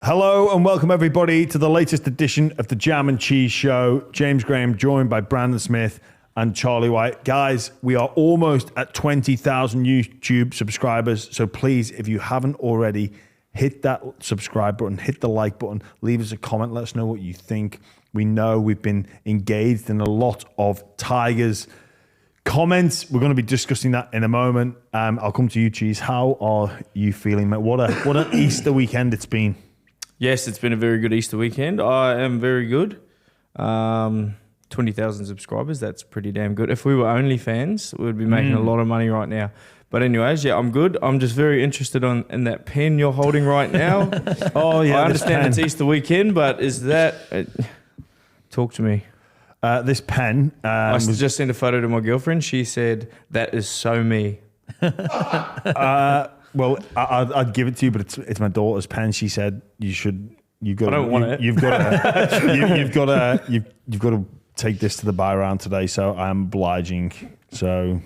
Hello and welcome everybody to the latest edition of the Jam and Cheese Show. James Graham joined by Brandon Smith and Charlie White. Guys, we are almost at 20,000 YouTube subscribers. So please, if you haven't already, hit that subscribe button, hit the like button, leave us a comment, let us know what you think. We know we've been engaged in a lot of Tigers comments. We're going to be discussing that in a moment. I'll come to you, Cheese. How are you feeling, mate? What an Easter weekend it's been. Yes, it's been a very good Easter weekend. I am very good. 20,000 subscribers, that's pretty damn good. If we were OnlyFans, we would be making a lot of money right now. But anyways, yeah, I'm good. I'm just very interested in that pen you're holding right now. Oh, yeah. I understand it's Easter weekend, but is that... talk to me. This pen... I just sent a photo to my girlfriend. She said, that is so me. Well, I'd give it to you, but it's my daughter's pen. She said you've got. I don't want it. You've got to take this to the buy round today. So I'm obliging. So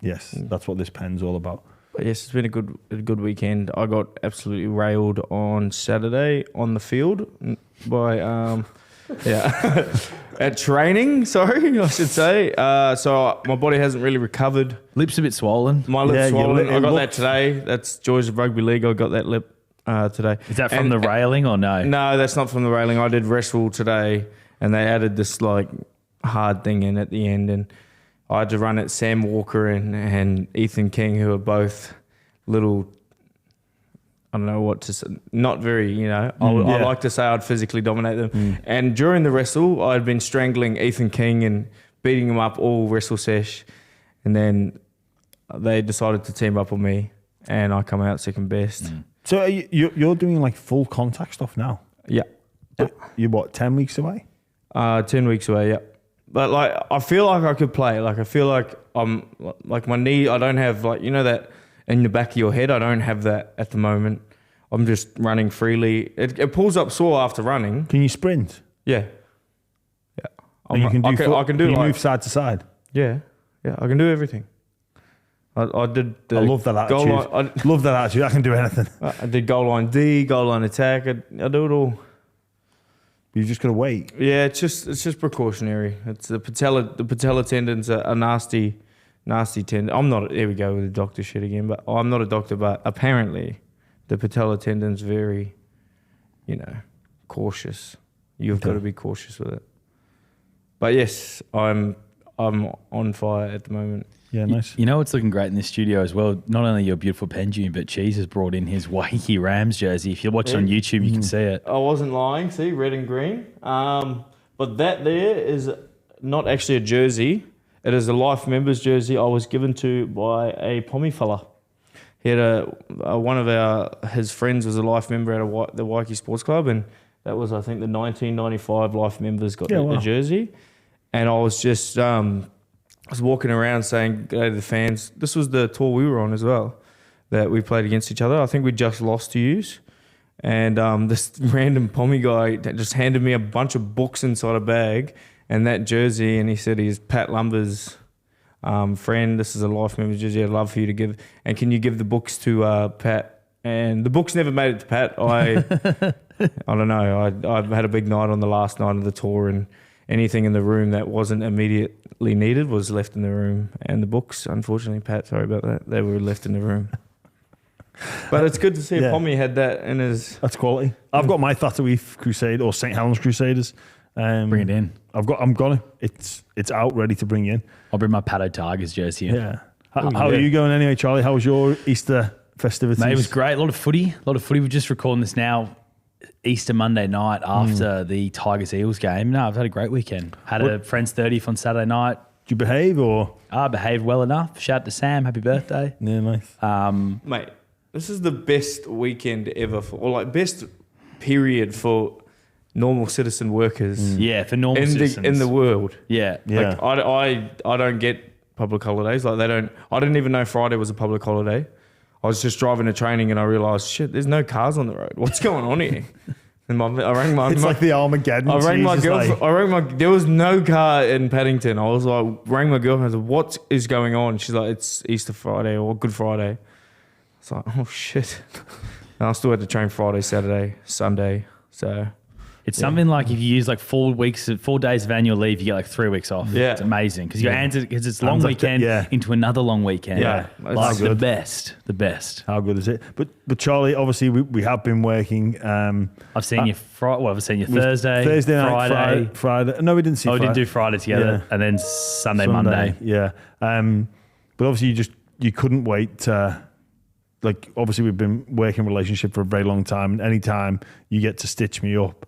yes, that's what this pen's all about. But yes, it's been a good weekend. I got absolutely railed on Saturday on the field by at training. Sorry, I should say. So my body hasn't really recovered. Lips a bit swollen. My lips swollen. I got that today. That's joys of rugby league. I got that lip today. Is that from the railing or no? No, that's not from the railing. I did wrestle today, and they added this like hard thing in at the end, and I had to run it. Sam Walker and Ethan King, who are both little. I don't know what to say. Not very, I like to say I'd physically dominate them. And during the wrestle, I'd been strangling Ethan King and beating him up all wrestle sesh. And then they decided to team up on me, and I come out second best. So you're doing like full contact stuff now? Yeah. You're what, 10 weeks away? 10 weeks away, yeah. But like, I feel like I could play. Like, I feel like I'm like my knee, I don't have like, that in the back of your head, I don't have that at the moment. I'm just running freely. It pulls up sore after running. Can you sprint? Yeah. And you can do I can do you like, move side to side? Yeah, I can do everything. I did the I love that attitude. Love that attitude. I can do anything. I did goal line D, goal line attack. I do it all. You've just got to wait. Yeah, it's just precautionary. It's the patella tendon's a nasty tendon. I'm not. Here we go with the doctor shit again. But I'm not a doctor. But apparently, the patella tendon's very, cautious. You've got to be cautious with it. But yes, I'm on fire at the moment. Yeah, nice. You know what's looking great in this studio as well? Not only your beautiful pen, June, but Cheese has brought in his Waiheke Rams jersey. If you watch it on YouTube, you can see it. I wasn't lying. See, red and green. But that there is not actually a jersey. It is a life members jersey I was given to by a Pommy fella. He had one of his friends was a life member at the Waiheke Sports Club, and that was, I think, the 1995 life members got the jersey. And I was just... I was walking around saying to the fans, this was the tour we were on as well, that we played against each other. I think we just lost to yous. And this random Pommy guy just handed me a bunch of books inside a bag and that jersey, and he said he's Pat Lumber's friend. This is a life member jersey I'd love for you to give. And can you give the books to Pat? And the books never made it to Pat. I don't know. I had a big night on the last night of the tour, and anything in the room that wasn't immediately needed was left in the room. And the books, unfortunately, Pat, sorry about that, they were left in the room. But it's good to see Pommy had that in his... That's quality. I've got my Thatterweef Crusade or St. Helens Crusaders. Bring it in. I'm gonna. It's out, ready to bring in. I'll bring my Paddo Tigers jersey in. Yeah. How are you going anyway, Charlie? How was your Easter festivities? Mate, it was great. A lot of footy. We're just recording this now. Easter Monday night after the Tigers-Eels game. No, I've had a great weekend. Had a friend's 30th on Saturday night. Did you behave or? I behaved well enough. Shout out to Sam. Happy birthday. Yeah, nice. Mate, this is the best weekend ever best period for normal citizen workers. Yeah, for normal citizens. In the world. Yeah. Like, I don't get public holidays. Like I didn't even know Friday was a public holiday. I was just driving to training and I realised, shit, there's no cars on the road. What's going on here? And I rang my... It's like the Armageddon. I rang my girlfriend. There was no car in Paddington. I was like, rang my girlfriend. I said, what is going on? She's like, it's Easter Friday or Good Friday. It's like, oh shit. And I still had to train Friday, Saturday, Sunday. So It's something like if you use like 4 days of annual leave, you get like 3 weeks off. Yeah. It's amazing because your hands, because it's long weekend into another long weekend. Yeah. Like the best. How good is it? But Charlie, obviously we have been working. I've seen you Friday. Well, I've seen you Thursday night, Friday. No, we didn't see. Oh, we Friday. didn't do Friday together, and then Sunday, Monday. Yeah. But obviously you couldn't wait. Like obviously we've been working relationship for a very long time. And anytime you get to stitch me up,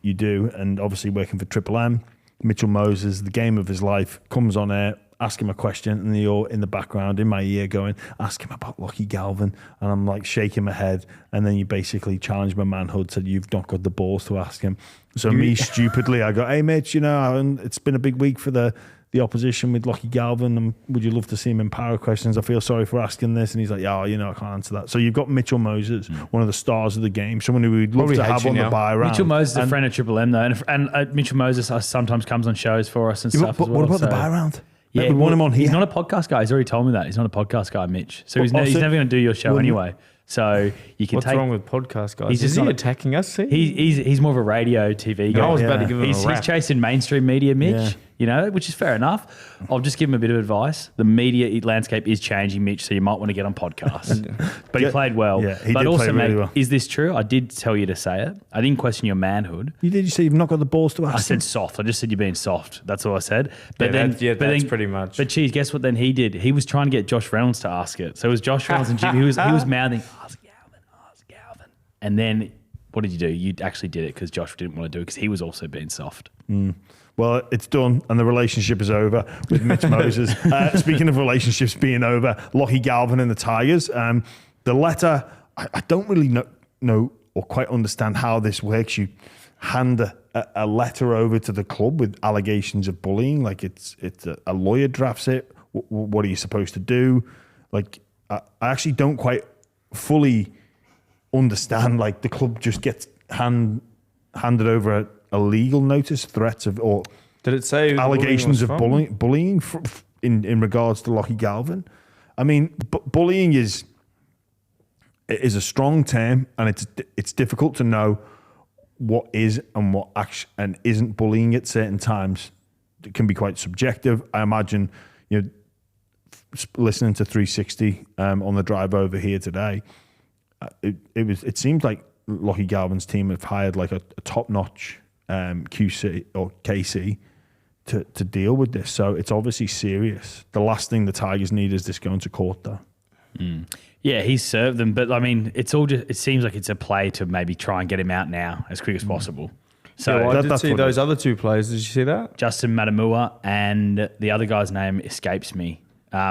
you do. And obviously working for Triple M, Mitchell Moses, the game of his life, comes on air, ask him a question, and you're in the background in my ear going, ask him about Lachie Galvin. And I'm like shaking my head. And then you basically challenge my manhood, said you've not got the balls to ask him. So me stupidly, I go, hey Mitch, it's been a big week for the opposition with Lachie Galvin, and would you love to see him in power questions? I feel sorry for asking this. And he's like, I can't answer that. So you've got Mitchell Moses, one of the stars of the game, someone who we'd love to have on the buy round. Mitchell Moses is a friend of Triple M though, and Mitchell Moses sometimes comes on shows for us and stuff as well. What about the buy round? Yeah, we want him on here. He's not a podcast guy. He's already told me that. He's not a podcast guy, Mitch. So he's never going to do your show anyway. So you can What's wrong with podcast guys? He's just not attacking us. He's more of a radio TV guy. I was about to give him a rap. He's chasing mainstream media, Mitch. Which is fair enough. I'll just give him a bit of advice. The media landscape is changing, Mitch, so you might want to get on podcasts. But he played well. Yeah, he but did also, play really mate, well. is this true? I did tell you to say it. I didn't question your manhood. You say you've not got the balls to ask I said him? soft. I just said you're being soft. That's all I said. But that's pretty much. But geez, guess what then he did? He was trying to get Josh Reynolds to ask it. So it was Josh Reynolds and Jimmy. He was mouthing, ask Galvin. And then what did you do? You actually did it because Josh didn't want to do it because he was also being soft. Well, it's done, and the relationship is over with Mitch Moses. Speaking of relationships being over, Lachie Galvin and the Tigers. The letter, I don't really know or quite understand how this works. You hand a letter over to the club with allegations of bullying, like it's a lawyer drafts it. What are you supposed to do? Like, I actually don't quite fully understand. Like, the club just gets handed over a legal notice, threats of, or did it say allegations of bullying in regards to Lachie Galvin? I mean, bullying is a strong term, and it's difficult to know what is and what and isn't bullying at certain times. It can be quite subjective. I imagine, listening to 360 on the drive over here today, it seems like Lachie Galvin's team have hired like a top-notch QC or KC to deal with this. So it's obviously serious. The last thing the Tigers need is this going to court, though. Yeah, he's served them, but I mean, it's all just. It seems like it's a play to maybe try and get him out now as quick as possible. So I did see those other two players. Did you see that? Justin Matamua and the other guy's name escapes me.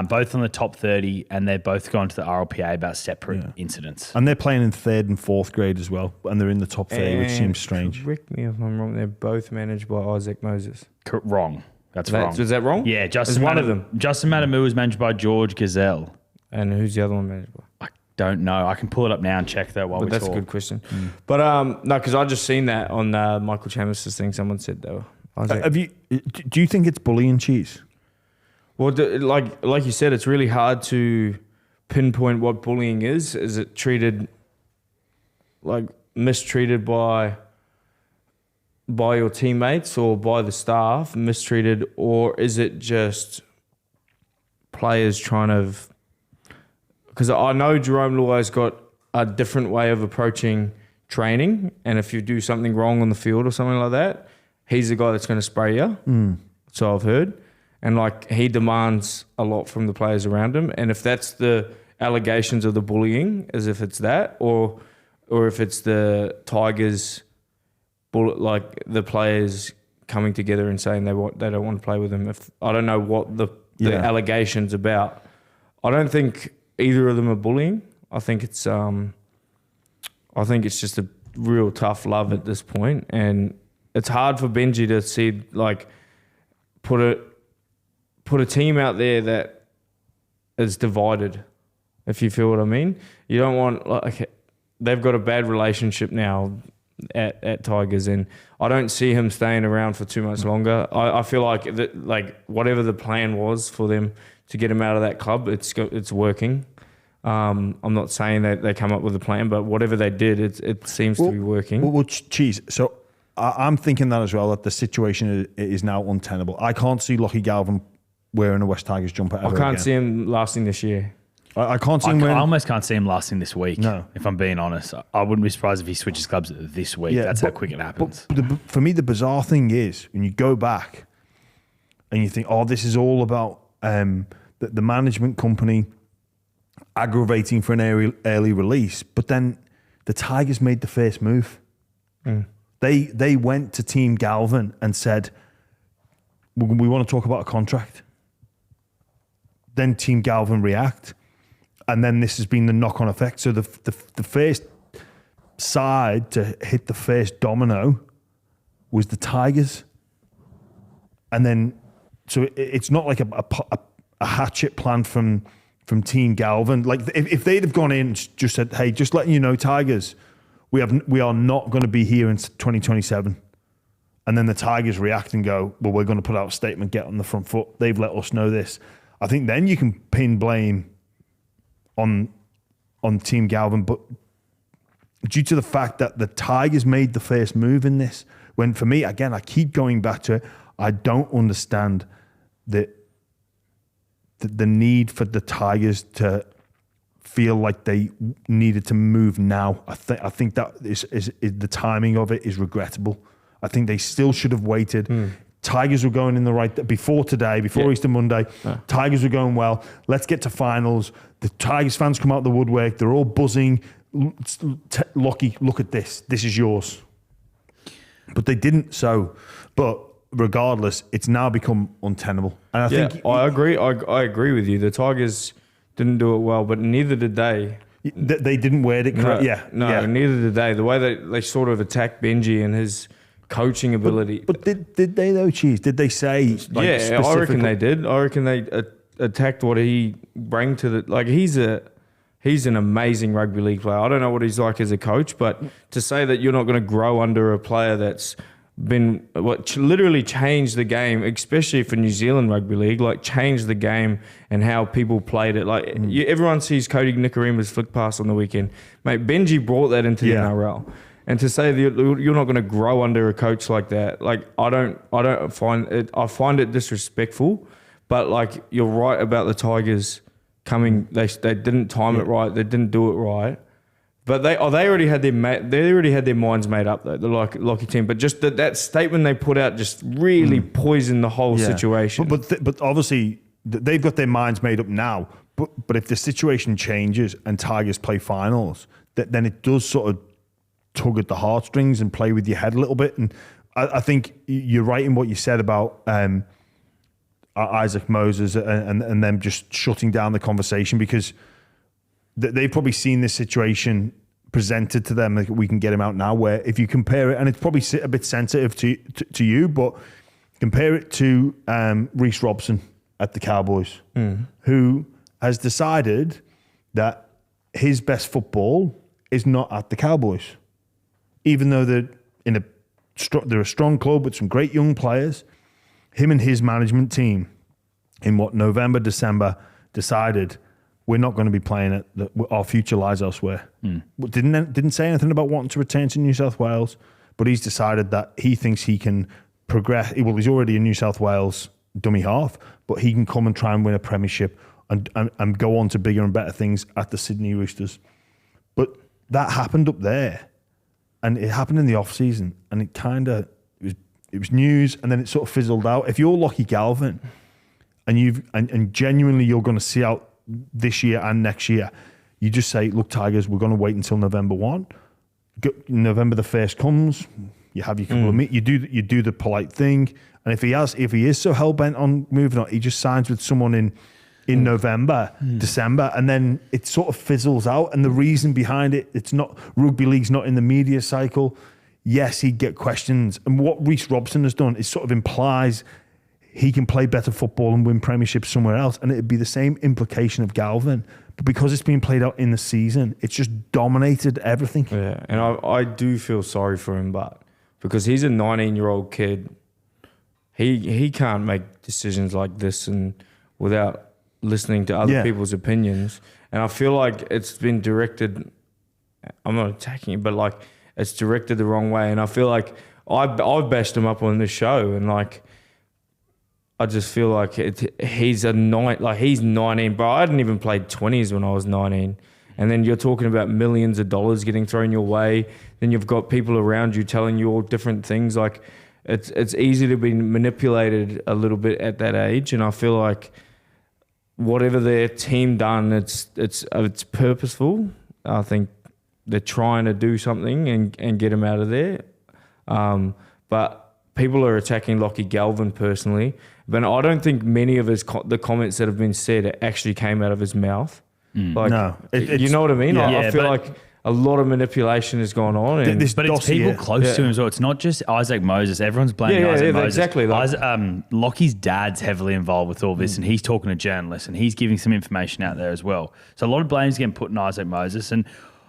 Both on the top 30, and they're both gone to the RLPA about separate incidents. And they're playing in 3rd and 4th grade as well, and they're in the top 30, which seems strange. Correct me if I'm wrong. They're both managed by Isaac Moses. Wrong. That's wrong. Is that wrong? Yeah, one of them. Justin Matamua was managed by George Gazelle. And who's the other one managed by? I don't know. I can pull it up now and check that while we talk. That's a good question. But no, because I just seen that on Michael Chambers' thing. Someone said though. Do you think it's bullying, Cheese? Well, like you said, it's really hard to pinpoint what bullying is. Is it mistreated by your teammates or by the staff, mistreated, or is it just players trying to? Because I know Jerome Luai's got a different way of approaching training, and if you do something wrong on the field or something like that, he's the guy that's going to spray you. So I've heard. And he demands a lot from the players around him. And if that's the allegations of the bullying, as if it's that, or if it's the Tigers, the players coming together and saying they don't want to play with him. I don't know what the allegations about. I don't think either of them are bullying. I think it's just a real tough love at this point, and it's hard for Benji to see put a team out there that is divided, if you feel what I mean. You don't want, they've got a bad relationship now at Tigers, and I don't see him staying around for too much longer. I feel like whatever the plan was for them to get him out of that club, it's working. I'm not saying that they come up with a plan, but whatever they did, it seems to be working. Well, Cheese. So I'm thinking that as well, that the situation is now untenable. I can't see Lachie Galvin wearing a West Tigers jumper ever I can't again. see him lasting this year. I can't see I him wearing... almost can't see him lasting this week. No. If I'm being honest, I wouldn't be surprised if he switches clubs this week. Yeah, That's how quick it happens. But for me, the bizarre thing is when you go back and you think, oh, this is all about the management company aggravating for an early release. But then the Tigers made the first move. They went to Team Galvin and said, we want to talk about a contract. Then Team Galvin react. And then this has been the knock-on effect. So the first side to hit the first domino was the Tigers. And then, so it's not like a hatchet plan from Team Galvin. Like if they'd have gone in and just said, hey, just letting you know, Tigers, we are not going to be here in 2027. And then the Tigers react and go, well, we're going to put out a statement, get on the front foot. They've let us know this. I think then you can pin blame on Team Galvin, but due to the fact that the Tigers made the first move in this, when for me, again, I keep going back to it, I don't understand the need for the Tigers to feel like they needed to move now. I think that is the timing of it is regrettable. I think they still should have waited. Tigers were going in the right... Before today, before Easter Monday, Tigers were going well. Let's get to finals. The Tigers fans come out the woodwork. They're all buzzing. Lachie, look at this. This is yours. But they didn't so. But regardless, it's now become untenable. And I think... I agree. I agree with you. The Tigers didn't do it well, but neither did they. They didn't word it correct. Neither did they. The way they sort of attacked Benji and his... coaching ability. But did they though, Cheese? Did they say I reckon they did. I reckon they attacked what he bring to the... Like, he's an amazing rugby league player. I don't know what he's like as a coach, but to say that you're not going to grow under a player that's been... literally changed the game, especially for New Zealand rugby league, like changed the game and how people played it. Like, everyone sees Cody Nicarima's flick pass on the weekend. Mate, Benji brought that into the NRL. And to say that you're not going to grow under a coach like that, like I find it disrespectful. But like, you're right about the Tigers coming. They didn't time it right. They didn't do it right. But they already had their minds made up though. The Lachie team. But just that statement they put out just really poisoned the whole situation. But obviously they've got their minds made up now. But if the situation changes and Tigers play finals, then it does sort of tug at the heartstrings and play with your head a little bit. And I think you're right in what you said about Isaac Moses and them just shutting down the conversation, because they've probably seen this situation presented to them, like, we can get him out now, where if you compare it, and it's probably a bit sensitive to you, but compare it to Reece Robson at the Cowboys, who has decided that his best football is not at the Cowboys. Even though they're a strong club with some great young players, him and his management team in November, December decided we're not going to be playing it. Our future lies elsewhere. Didn't say anything about wanting to return to New South Wales, but he's decided that he thinks he can progress. Well, he's already a New South Wales dummy half, but he can come and try and win a premiership and go on to bigger and better things at the Sydney Roosters. But that happened up there. And it happened in the off season, and it was news, and then it sort of fizzled out. If you're Lachie Galvin, and genuinely you're going to see out this year and next year, you just say, look, Tigers, we're going to wait until November 1. November the 1st comes, you have your couple of meetings, you do the polite thing, and if he is so hell bent on moving on, he just signs with someone in November, December, and then it sort of fizzles out. And the reason behind it, it's not, rugby league's not in the media cycle. Yes, he'd get questions. And what Reece Robson has done is sort of implies he can play better football and win premierships somewhere else. And it'd be the same implication of Galvin. But because it's being played out in the season, it's just dominated everything. Yeah, and I do feel sorry for him, but because he's a 19-year-old kid, he can't make decisions like this and without listening to other people's opinions. And I feel like it's been directed. I'm not attacking it, but like it's directed the wrong way. And I feel like I've bashed him up on this show, and like I just feel like he's 19, bro. I hadn't even played 20s when I was 19. And then you're talking about millions of dollars getting thrown your way. Then you've got people around you telling you all different things. Like it's easy to be manipulated a little bit at that age. And I feel like whatever their team done, it's purposeful. I think they're trying to do something and get him out of there. But people are attacking Lachie Galvin personally. But I don't think many of the comments that have been said actually came out of his mouth. Like, no, you know what I mean? Yeah. I feel like a lot of manipulation has gone on. And But it's people close to him as well. It's not just Isaac Moses. Everyone's blaming Isaac Moses. Exactly. Lockie's dad's heavily involved with all this, and he's talking to journalists, and he's giving some information out there as well. So a lot of blame's getting put on Isaac Moses, and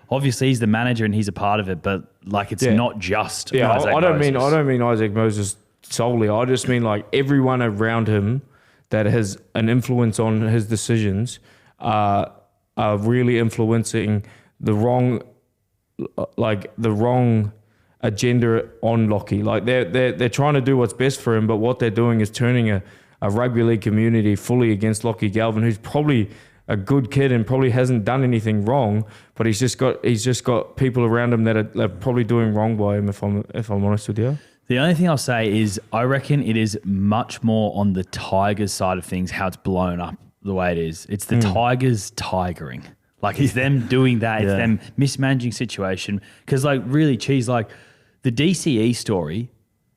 obviously he's the manager and he's a part of it. But like, it's not just Isaac I don't Moses. mean Isaac Moses solely. I just mean like everyone around him that has an influence on his decisions are really influencing the wrong agenda on Lachie. Like they're trying to do what's best for him, but what they're doing is turning a rugby league community fully against Lachie Galvin, who's probably a good kid and probably hasn't done anything wrong, but he's just got people around him that are probably doing wrong by him. If I'm honest with you. The only thing I'll say is I reckon it is much more on the Tigers side of things, how it's blown up the way it is. It's the Tigers tigering. Like it's them doing that. It's them mismanaging situation. Because like really, Cheese, like the DCE story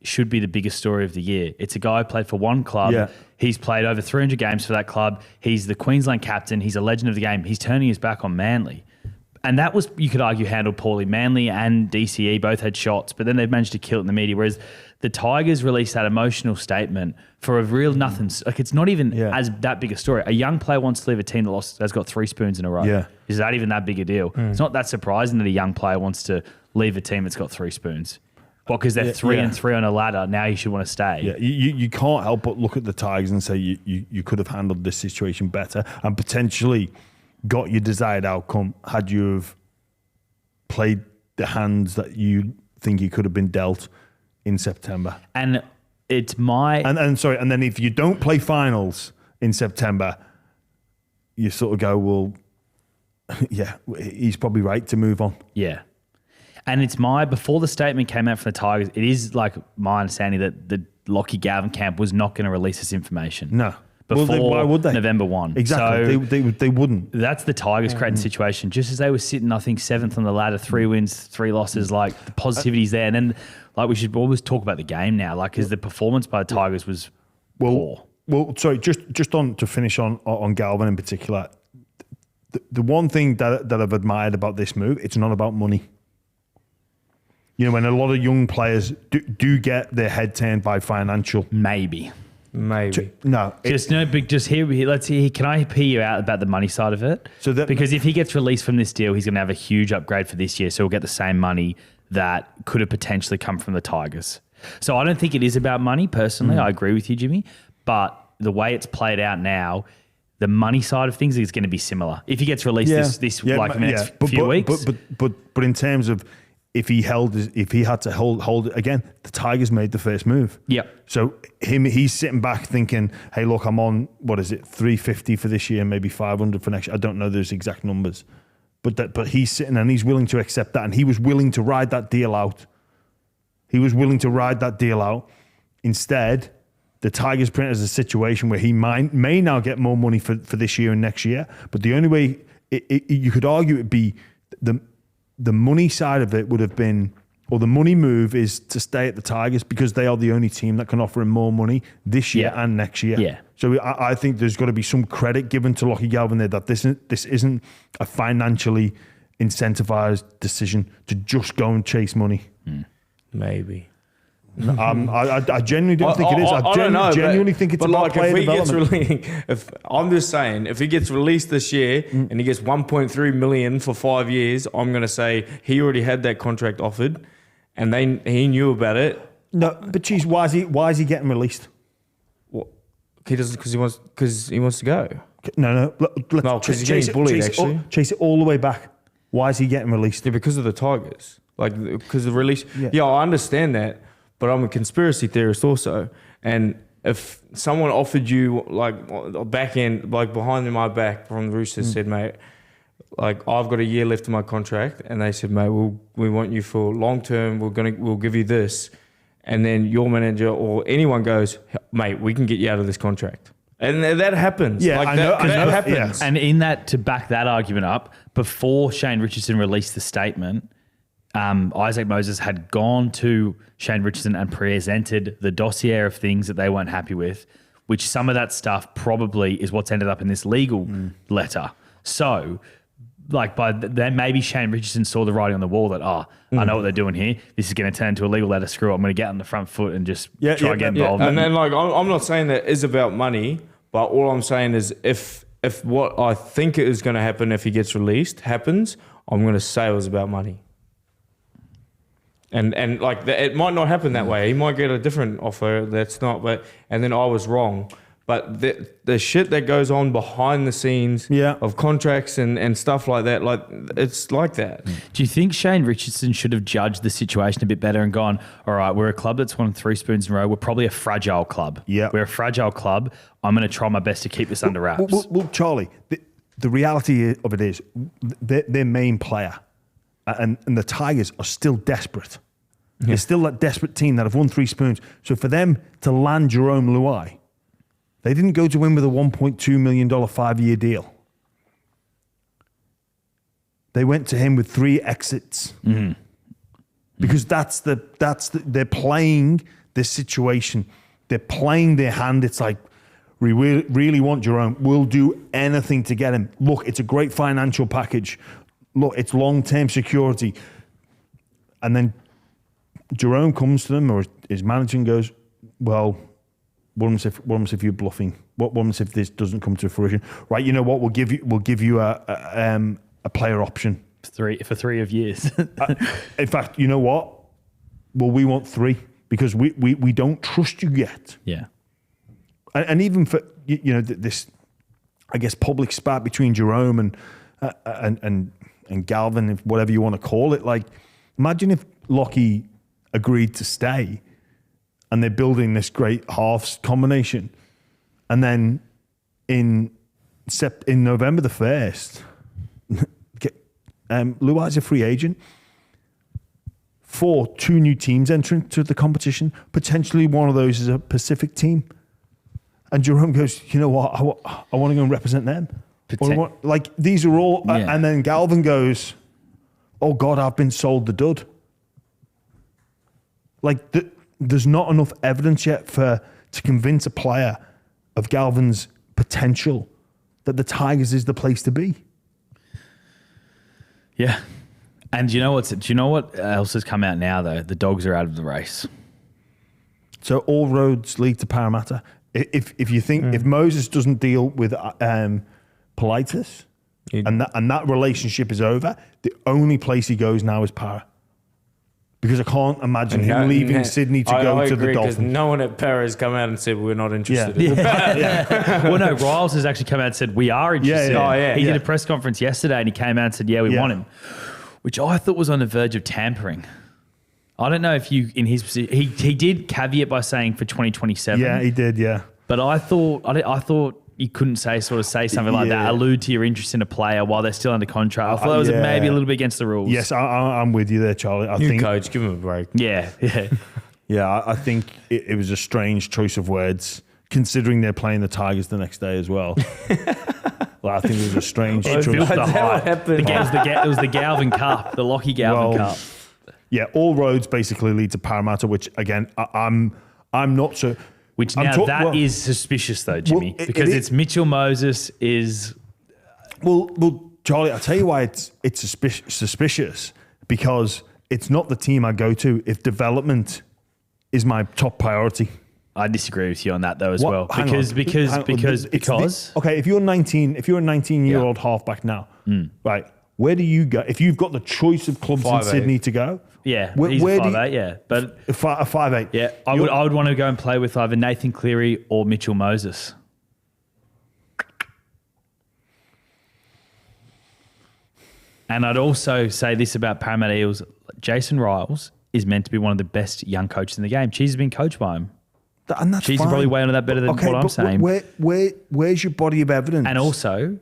should be the biggest story of the year. It's a guy who played for one club. Yeah. He's played over 300 games for that club. He's the Queensland captain. He's a legend of the game. He's turning his back on Manly. And that was, you could argue, handled poorly. Manly and DCE both had shots, but then they've managed to kill it in the media. Whereas the Tigers released that emotional statement for a real nothing. Like it's not even as that big a story. A young player wants to leave a team that's got 3 spoons in a row. Yeah. Is that even that big a deal? It's not that surprising that a young player wants to leave a team that's got 3 spoons. Well, because they're 3 and 3 on a ladder. Now you should want to stay. Yeah, you can't help but look at the Tigers and say you could have handled this situation better and potentially got your desired outcome had you have played the hands that you think you could have been dealt in September. And it's my... And then if you don't play finals in September, you sort of go, well, yeah, he's probably right to move on. Yeah. And it's before the statement came out from the Tigers, it is like my understanding that the Lachie Galvin camp was not going to release this information. No. Before why would they? November 1. Exactly. So they wouldn't. That's the Tigers creating situation. Just as they were sitting, I think, 7th on the ladder, 3 wins, 3 losses, like the positivity's there. And then like we should always talk about the game now, like because the performance by the Tigers was poor. Well, sorry, just on to finish on Galvin in particular, the one thing that I've admired about this move, it's not about money. You know, when a lot of young players do get their head turned by financial. Maybe. No. Just here. Let's see. Can I hear you out about the money side of it? Because if he gets released from this deal, he's going to have a huge upgrade for this year. So he'll get the same money that could have potentially come from the Tigers. So I don't think it is about money personally. I agree with you, Jimmy. But the way it's played out now, the money side of things is going to be similar. If he gets released this in the next few weeks. But in terms of if he had to hold it again, the Tigers made the first move. Yep. So he's sitting back thinking, hey, look, I'm on, what is it, 350 for this year, maybe 500 for next year. I don't know those exact numbers. But he's sitting and he's willing to accept that, and he was willing to ride that deal out. Instead, the Tigers print as a situation where he may now get more money for this year and next year. But the only way you could argue it'd be the money side of it would have been, or the money move is to stay at the Tigers because they are the only team that can offer him more money this year and next year. Yeah. So I think there's got to be some credit given to Lachie Galvin there that this isn't a financially incentivized decision to just go and chase money. Maybe. I genuinely don't think it is. I genuinely think it's about player development. I'm just saying, if he gets released this year and he gets 1.3 million for 5 years, I'm going to say he already had that contract offered, and he knew about it. No, but geez, why is he getting released? What? He doesn't because he wants to go. No. Let's No, 'cause he's getting bullied, actually. Chase it all the way back. Why is he getting released? Yeah, because of the Tigers. Like, because the release. Yeah, I understand that, but I'm a conspiracy theorist also. And if someone offered you, like, back end, like, behind my back from the Roosters said, mate, like, I've got a year left of my contract, and they said, mate, we want you for long term. We'll give you this, and then your manager or anyone goes, mate, we can get you out of this contract, and that happens. Yeah, like I know. that happens. And in that, to back that argument up, before Shane Richardson released the statement, Isaac Moses had gone to Shane Richardson and presented the dossier of things that they weren't happy with, which some of that stuff probably is what's ended up in this legal letter. So, like, by then maybe Shane Richardson saw the writing on the wall that, I know what they're doing here. This is going to turn into a legal letter. Screw it. I'm going to get on the front foot and just try and get involved. And then, like, I'm not saying that is about money, but all I'm saying is if what I think is going to happen if he gets released happens, I'm going to say it was about money. And like, it might not happen that way. He might get a different offer that's not, and then I was wrong. But the shit that goes on behind the scenes of contracts and stuff like that, like, it's like that. Do you think Shane Richardson should have judged the situation a bit better and gone, all right, we're a club that's won 3 spoons in a row. We're probably a fragile club. Yeah. We're a fragile club. I'm going to try my best to keep this under wraps. Well, Charlie, the reality of it is their main player and the Tigers are still desperate. Yeah. They're still that desperate team that have won 3 spoons. So for them to land Jerome Luai, they didn't go to win with a $1.2 million 5-year deal. They went to him with 3 exits. Because they're playing this situation. They're playing their hand. It's like, we really want Jerome. We'll do anything to get him. Look, it's a great financial package. Look, it's long-term security. And then Jerome comes to them, or his manager, and goes, well, what happens if you're bluffing? What happens if this doesn't come to fruition? Right, you know what? We'll give you a player option for 3 years. In fact, you know what? Well, we want 3 because we don't trust you yet. Yeah, and even for this, I guess, public spat between Jerome and Galvin, whatever you want to call it. Like, imagine if Lockie agreed to stay. And they're building this great halves combination. And then in November the 1st, Luai's a free agent for 2 new teams entering to the competition. Potentially one of those is a Pacific team. And Jerome goes, you know what? I want to go and represent them. Like, these are all... Yeah. And then Galvin goes, oh, God, I've been sold the dud. Like, there's not enough evidence yet to convince a player of Galvin's potential that the Tigers is the place to be. Yeah. And do you know what else has come out now, though? The Dogs are out of the race. So all roads lead to Parramatta. If you think if Moses doesn't deal with Politis and that relationship is over, the only place he goes now is Para. Because I can't imagine him leaving Sydney to go to the Dolphins. No one at Para has come out and said we're not interested. Well, no, Riles has actually come out and said we are interested. He did Yeah. a press conference yesterday and he came out and said, we want him, which I thought was on the verge of tampering. I don't know if you, in his position, he did caveat by saying for 2027. Yeah, he did, yeah. But I thought you couldn't say something like that, allude to your interest in a player while they're still under contract. I thought that was maybe a little bit against the rules. Yes, I'm with you there, Charlie. I New think coach, give him a break. Yeah. Yeah, I think it was a strange choice of words, considering they're playing the Tigers the next day as well. I think it was a strange choice. It That's how it happened. It was the Galvin Cup, the Lockie Galvin Cup. Yeah, all roads basically lead to Parramatta, which again, I'm not so... Which now is suspicious though, Jimmy, because it's Mitchell Moses is... Well, Charlie, I'll tell you why it's suspicious, because it's not the team I go to if development is my top priority. I disagree with you on that though as What? well. Hang on. Because okay, if you're a 19-year-old halfback now, right, where do you go? If you've got the choice of clubs in Sydney to go, he's a 5'8", but a 5'8". Yeah, I would want to go and play with either Nathan Cleary or Mitchell Moses. And I'd also say this about Parramatta Eels. Jason Riles is meant to be one of the best young coaches in the game. Cheese has been coached by him. And that's Cheese is fine. probably way under that better than what I'm saying. Where's your body of evidence? And also,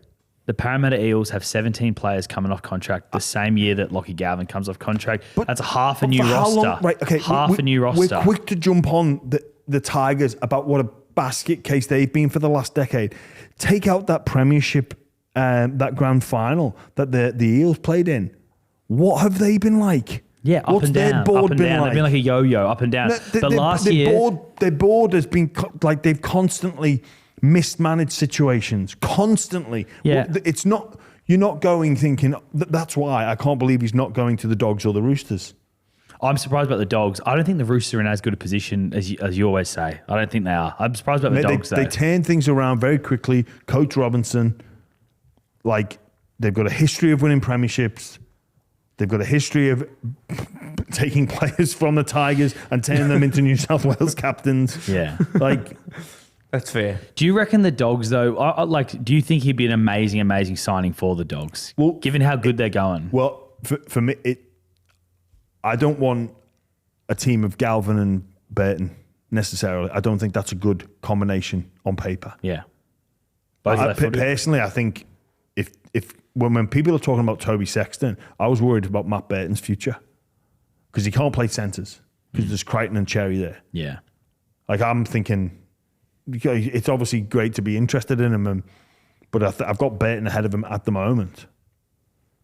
the Parramatta Eels have 17 players coming off contract the same year that Lachie Galvin comes off contract. That's half a new for how roster. long- right, okay, half a new roster. We're quick to jump on the Tigers about what a basket case they've been for the last decade. Take out that premiership, that grand final that the Eels played in. What have they been like? Yeah, up What's and down. their board Up and been down. like? They've been like a yo-yo, up and down. But last year, their board has been like they've constantly mismanaged situations. Constantly. Yeah. It's not. You're not going thinking. That's why I can't believe he's not going to the Dogs or the Roosters. I'm surprised about the Dogs. I don't think the Roosters are in as good a position as you always say. I don't think they are. I'm surprised about the Dogs, though. They turn things around very quickly. Coach Robinson, like, they've got a history of winning premierships. They've got a history of taking players from the Tigers and turning them into New South Wales captains. Yeah. Like, That's fair. Do you reckon the Dogs, though, do you think he'd be an amazing, amazing signing for the Dogs, given how good they're going? well, for me, I don't want a team of Galvin and Burton necessarily. I don't think that's a good combination on paper. Yeah. Both left-footed. Personally, I think if when people are talking about Toby Sexton, I was worried about Matt Burton's future because he can't play centres because there's Crichton and Cherry there. Yeah. Like, I'm thinking, it's obviously great to be interested in him, but I've got Burton ahead of him at the moment.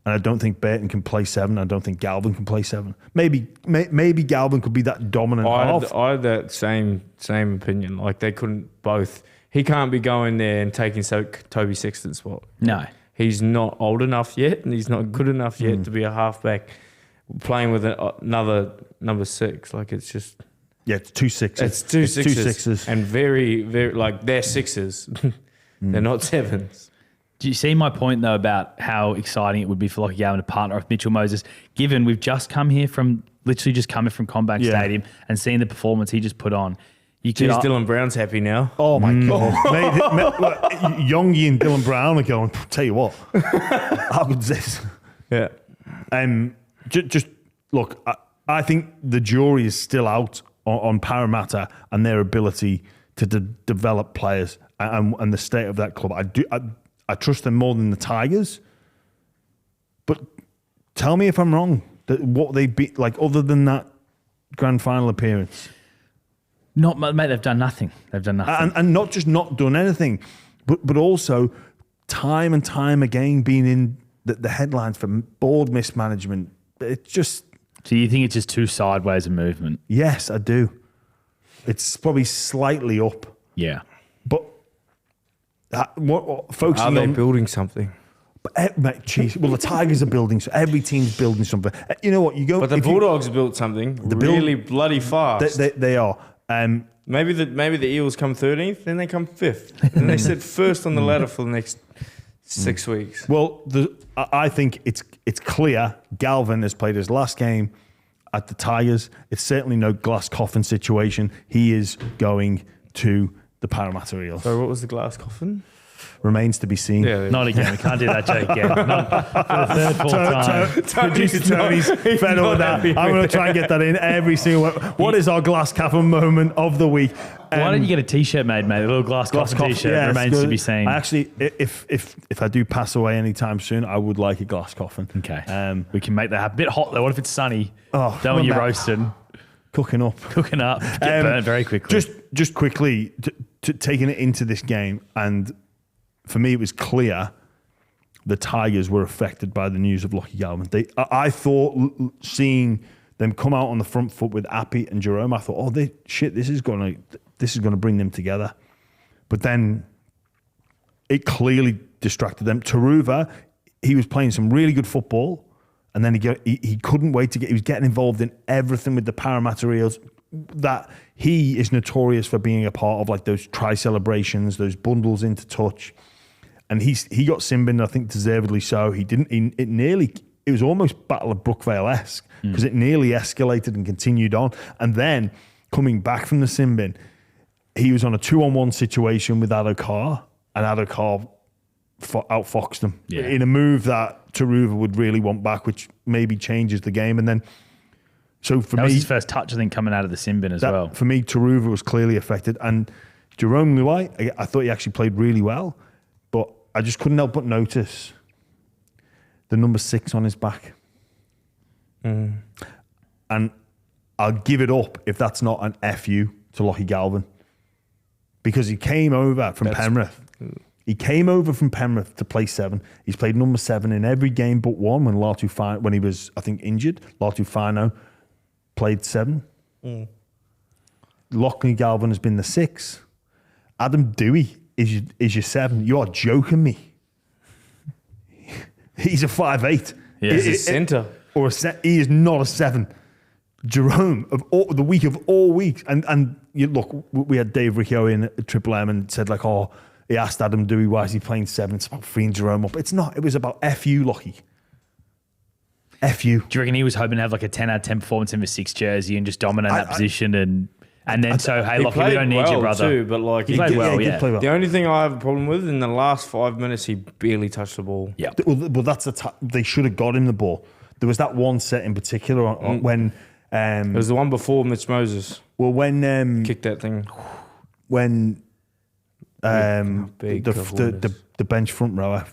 And I don't think Burton can play 7. I don't think Galvin can play 7. Maybe Galvin could be that dominant half. I had that same opinion. Like, they couldn't both. He can't be going there and taking Toby Sexton's spot. No. He's not old enough yet, and he's not good enough yet to be a halfback playing with another number 6. Like, it's just... Yeah, it's 2 6s. It's two sixes. 2 6s. And very, very... Like, they're 6s. They're not 7s. Do you see my point, though, about how exciting it would be for Lachie Galvin to partner with Mitchell Moses, given we've just come here from... Literally just coming from Combank Stadium and seeing the performance he just put on. Jeez, Dylan Brown's happy now. Oh, my God. Youngie and Dylan Brown are going, tell you what. How good's this? Yeah. Just look, I think the jury is still out on Parramatta and their ability to develop players and the state of that club. I trust them more than the Tigers. But tell me if I'm wrong. What they beat, like, other than that grand final appearance. Mate, they've done nothing. They've done nothing. And not just not done anything, but also time and time again being in the headlines for board mismanagement. It's just... So you think it's just too sideways a movement? Yes, I do. It's probably slightly up. Yeah. But focusing Are they on... building something? Mate, geez, well, the Tigers are building... So every team's building something. You know what? You go... But the Bulldogs built something really bloody fast. They are. Maybe the Eels come 13th, then they come 5th. And they sit first on the ladder for the next 6 weeks. Well, I think it's clear Galvin has played his last game at the Tigers. It's certainly no glass coffin situation. He is going to the Parramatta Eels. So what was the glass coffin? Remains to be seen. Yeah, Not again. We can't do that joke again. Not for the third, fourth time. Producer Tony's fed up with that. I'm going to try and get that in every single one. What is our glass coffin moment of the week? Why don't you get a T-shirt made, mate? A little glass coffin T-shirt. yeah, Remains to be seen. I actually, if I do pass away anytime soon, I would like a glass coffin. Okay. We can make that happen. A bit hot, though. What if it's sunny? Oh, Don't want you roasting. Cooking up. Get burnt very quickly. Just quickly, taking it into this game, and for me, it was clear the Tigers were affected by the news of Lachie Galvin. I thought seeing them come out on the front foot with Appy and Jerome, I thought, this is going to bring them together. But then it clearly distracted them. Taruva, he was playing some really good football, and then he couldn't wait to he was getting involved in everything with the Parramatta Eels. That he is notorious for being a part of, like, those try celebrations, those bundles into touch. And he got sin-binned, I think deservedly so. It was almost Battle of Brookvale-esque because it nearly escalated and continued on. And then coming back from the sin bin, he was on a 2-on-1 situation with Addo Carr, and Addo Carr outfoxed him in a move that Taruva would really want back, which maybe changes the game. And then, so for That me, was his first touch, I think, coming out of the sin bin as well. for me, Taruva was clearly affected. And Jerome Luai, I thought he actually played really well, but I just couldn't help but notice the number 6 on his back. And I'll give it up if that's not an FU to Lachie Galvin. Because he came over from Penrith. He came over from Penrith to play 7. He's played number 7 in every game but one when he was, I think, injured. Latu Fino played 7. Lachlan Galvin has been the 6. Adam Dewey is your 7. You are joking me. He's a 5'8". Yeah. He's a centre. He is not a 7. Jerome, the week of all weeks, and you look, we had Dave Riccio in at Triple M and said like, oh, he asked Adam Dewey, why is he playing 7? It's about freeing Jerome up. It's not. It was about FU, Lachie. FU. Do you reckon he was hoping to have like a 10 out of 10 performance in the 6 jersey and just dominate that position and then hey, Lachie, we don't need you, brother. Too, but like he played well, yeah. Play well. The only thing I have a problem with in the last 5 minutes, he barely touched the ball. Yeah. Well, that's they should have got him the ball. There was that one set in particular when. It was the one before Mitch Moses. Well, when kicked that thing. When big the bench front rower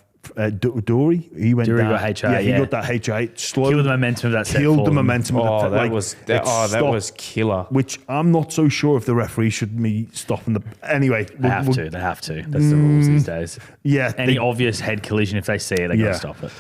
Dory, he went Dory down. got HIA, he yeah. got that HIA. Slowed, Killed the momentum of that set. Killed the forward. momentum. Oh, of that that was killer. Which I'm not so sure if the referee should be stopping the. Anyway, They have to. That's the rules these days. Yeah, Any obvious head collision, if they see it, they got to stop it.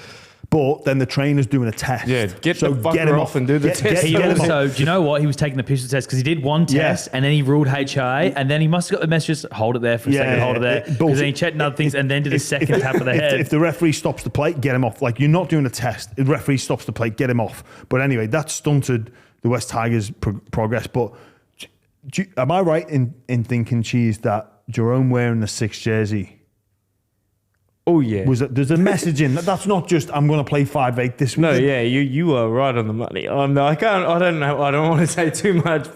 But then the trainer's doing a test. Yeah, get the fucker off and do the test. He also, do you know what? He was taking the pistol test because he did one test and then he ruled HIA and then he must have got the message, hold it there for a second, hold it there. Because then he checked other things and then did a second tap of the head. If the referee stops the play, get him off. Like, you're not doing a test. The referee stops the play, get him off. But anyway, that stunted the West Tigers' progress. But am I right in thinking, Cheese, that Jerome wearing the 6 jersey... Oh yeah, there's a message in that. That's not just I'm going to play 5'8" this week. No, yeah, you are right on the money. No, I don't know. I don't want to say too much,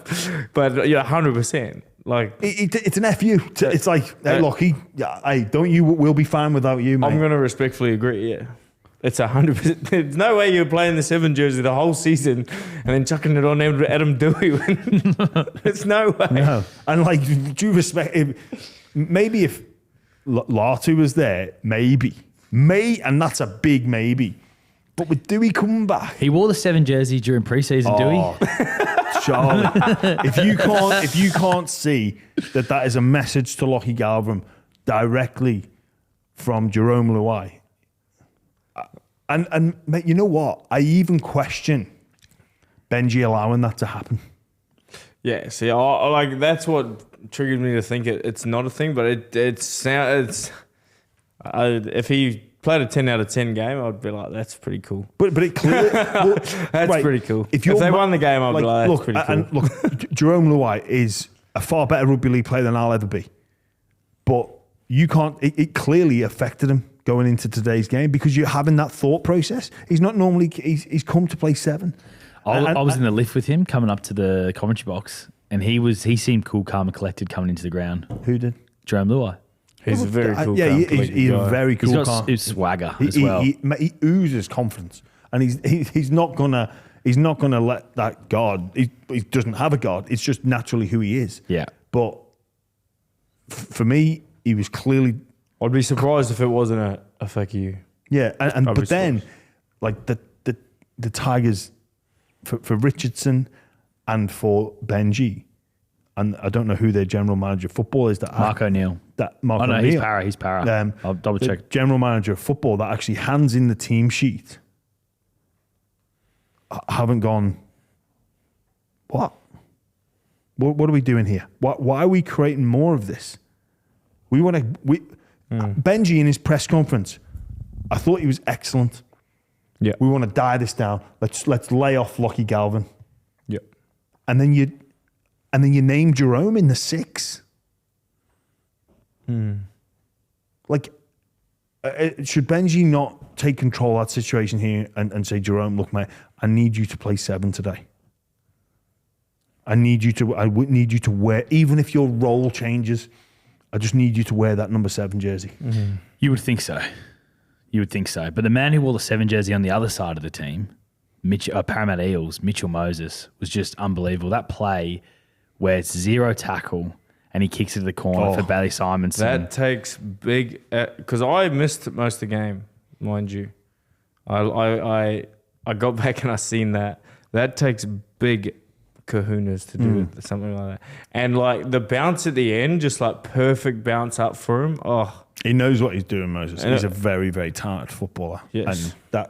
but yeah, 100%. Like it's an FU. It's like, hey, Lachie, hey, don't you? We'll be fine without you, mate. I'm going to respectfully agree. Yeah, it's 100%. There's no way you're playing the 7 jersey the whole season and then chucking it on Adam Dewey. There's no way. No, and like, do you respect? Maybe if Latu was there, maybe, and that's a big maybe. But with Dewey coming back, he wore the 7 jersey during preseason. Dewey, Charlie, if you can't see that is a message to Lachie Galvin directly from Jerome Luai, and mate, you know what? I even question Benji allowing that to happen. Yeah, see, I like that's what triggered me to think it's not a thing, but if he played a 10 out of 10 game, I'd be like, that's pretty cool. But it clearly that's pretty cool. If they won the game, I'd be like, that's pretty cool. And look, Jerome Luai is a far better rugby league player than I'll ever be. But you can't. It clearly affected him going into today's game because you're having that thought process. He's not normally. He's come to play 7. I was in the lift with him coming up to the commentary box, and he seemed cool, calm, and collected coming into the ground. Who did? Jerome Luai. He's a very cool. Yeah, he's a very cool. He's got swagger as well. He oozes confidence, and he's not gonna let that God. He doesn't have a God. It's just naturally who he is. Yeah. But for me, he was clearly. I'd be surprised if it wasn't a fuck you. Yeah, but then, like the Tigers. For Richardson and for Benji, and I don't know who their general manager of football is. Mark O'Neill. O'Neill. He's para. I'll double check. General manager of football that actually hands in the team sheet. Haven't gone. What are we doing here? Why are we creating more of this? Benji in his press conference, I thought he was excellent. Yeah, we want to die this down. Let's lay off Lachie Galvin. Yeah, and then you name Jerome in the 6. Like, should Benji not take control of that situation here and say, Jerome, look, mate, I need you to play 7 today. I would need you to wear, even if your role changes, I just need you to wear that number 7 jersey. You would think so. You would think so. But the man who wore the 7 jersey on the other side of the team, Parramatta Eels, Mitchell Moses, was just unbelievable. That play where it's 0 tackle and he kicks it to the corner for Bailey Simonson. That takes big... Because I missed most of the game, mind you. I got back and I seen that. That takes big kahunas to do something like that. And like the bounce at the end, just like perfect bounce up for him. Oh, he knows what he's doing, Moses. He's a very, very talented footballer. Yes. And